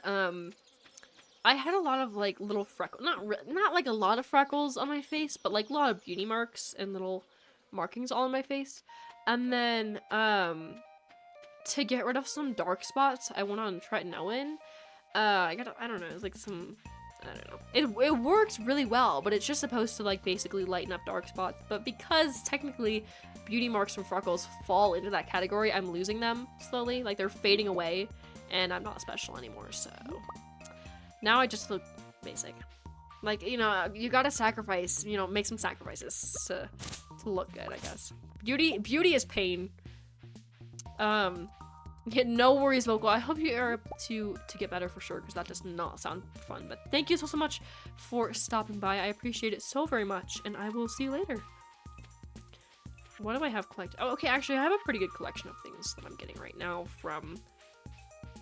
I had a lot of like little freckles, not like a lot of freckles on my face, but like a lot of beauty marks and little markings all on my face. And then to get rid of some dark spots, I went on tretinoin. I don't know, it's like some, I don't know. It works really well, but it's just supposed to like basically lighten up dark spots. But because technically beauty marks from freckles fall into that category, I'm losing them slowly. Like they're fading away, and I'm not special anymore. So now I just look basic. Like, you know, you gotta sacrifice. You know, make some sacrifices to look good, I guess. Beauty is pain. Yeah, no worries, vocal. I hope you are able to get better for sure, because that does not sound fun. But thank you so much for stopping by. I appreciate it so very much, and I will see you later. What do I have collected? Oh, okay, actually, I have a pretty good collection of things that I'm getting right now from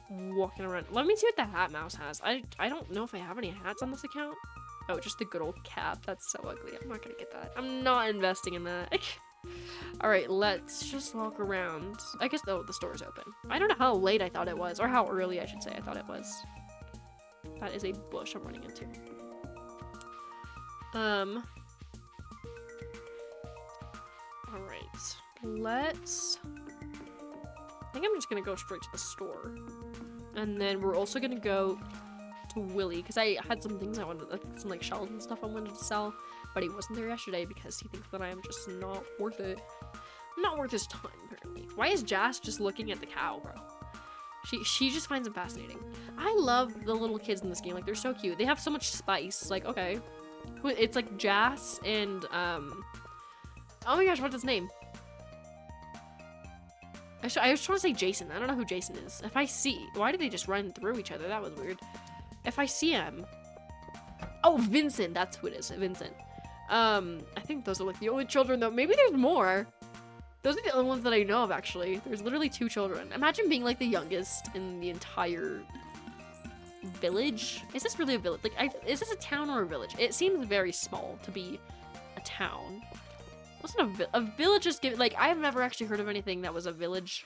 walking around. Let me see what the hat mouse has. I don't know if I have any hats on this account. Oh, just the good old cap. That's so ugly. I'm not gonna get that. I'm not investing in that. Alright, let's just walk around. I guess, oh, the store's open. I don't know how late I thought it was, or how early, I should say, I thought it was. That is a bush I'm running into. Alright, let's... I think I'm just gonna go straight to the store. And then we're also gonna go to Willie, because I had some things I wanted, like, some, like, shells and stuff I wanted to sell. But he wasn't there yesterday because he thinks that I am just not worth it. I'm not worth his time, apparently. Why is Jas just looking at the cow, bro? She just finds him fascinating. I love the little kids in this game. Like, they're so cute. They have so much spice. Like, okay. It's like Jas and, oh my gosh, what's his name? I just want to say Jason. I don't know who Jason is. If I see... Why did they just run through each other? That was weird. If I see him... Oh, Vincent. That's who it is. Vincent. I think those are like the only children though. Maybe there's more. Those are the only ones that I know of, actually. There's literally 2 children. Imagine being like the youngest in the entire village. Is this really a village? Like, is this a town or a village? It seems very small to be a town. Wasn't a village just give, like, I've never actually heard of anything that was a village.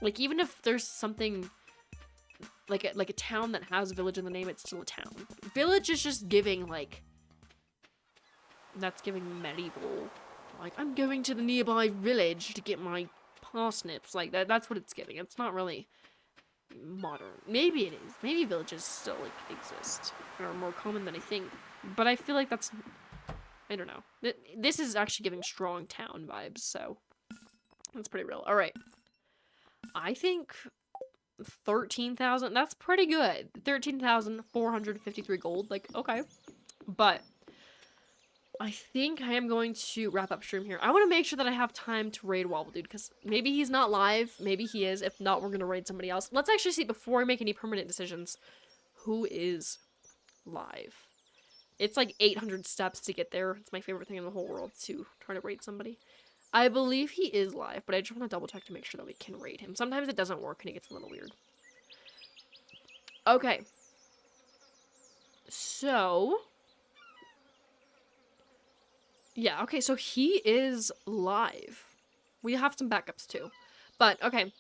Like, even if there's something like a town that has village in the name, it's still a town. Village is just giving, like, that's giving medieval. Like, I'm going to the nearby village to get my parsnips. Like, that's what it's giving. It's not really modern. Maybe it is. Maybe villages still, like, exist. And are more common than I think. But I feel like that's... I don't know. This is actually giving strong town vibes, so... That's pretty real. Alright. I think... 13,000. That's pretty good. 13,453 gold. Like, okay. But... I think I am going to wrap up stream here. I want to make sure that I have time to raid Wobble Dude, because maybe he's not live, maybe he is. If not, we're going to raid somebody else. Let's actually see, before I make any permanent decisions, who is live. It's like 800 steps to get there. It's my favorite thing in the whole world, to try to raid somebody. I believe he is live, but I just want to double check to make sure that we can raid him. Sometimes it doesn't work and it gets a little weird. Okay. So... yeah, okay, so he is live. We have some backups too. But, okay,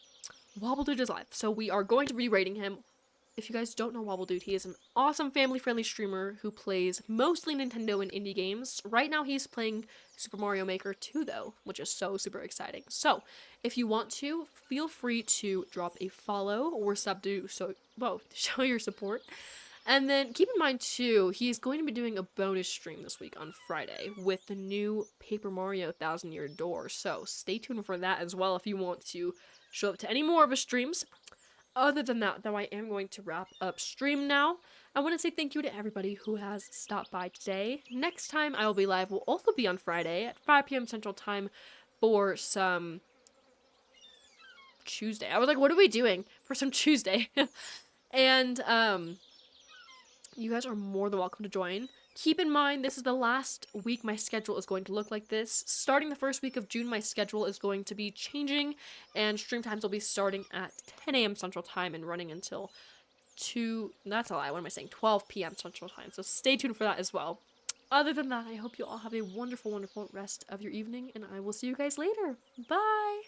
Wobble Dude is live. So we are going to be rating him. If you guys don't know Wobble Dude, he is an awesome family-friendly streamer who plays mostly Nintendo and indie games. Right now he's playing Super Mario Maker 2 though, which is so super exciting. So, if you want to, feel free to drop a follow or sub to show your support. And then keep in mind too, he's going to be doing a bonus stream this week on Friday with the new Paper Mario 1000-Year Door. So stay tuned for that as well if you want to show up to any more of his streams. Other than that, though, I am going to wrap up stream now. I want to say thank you to everybody who has stopped by today. Next time I will be live will also be on Friday at 5 p.m. Central Time for some Tuesday. I was like, what are we doing for some Tuesday? And, you guys are more than welcome to join. Keep in mind, this is the last week my schedule is going to look like this. Starting the first week of June, my schedule is going to be changing, and stream times will be starting at 10 a.m. Central Time and running until 12 p.m. Central Time. So stay tuned for that as well. Other than that, I hope you all have a wonderful, wonderful rest of your evening, and I will see you guys later. Bye!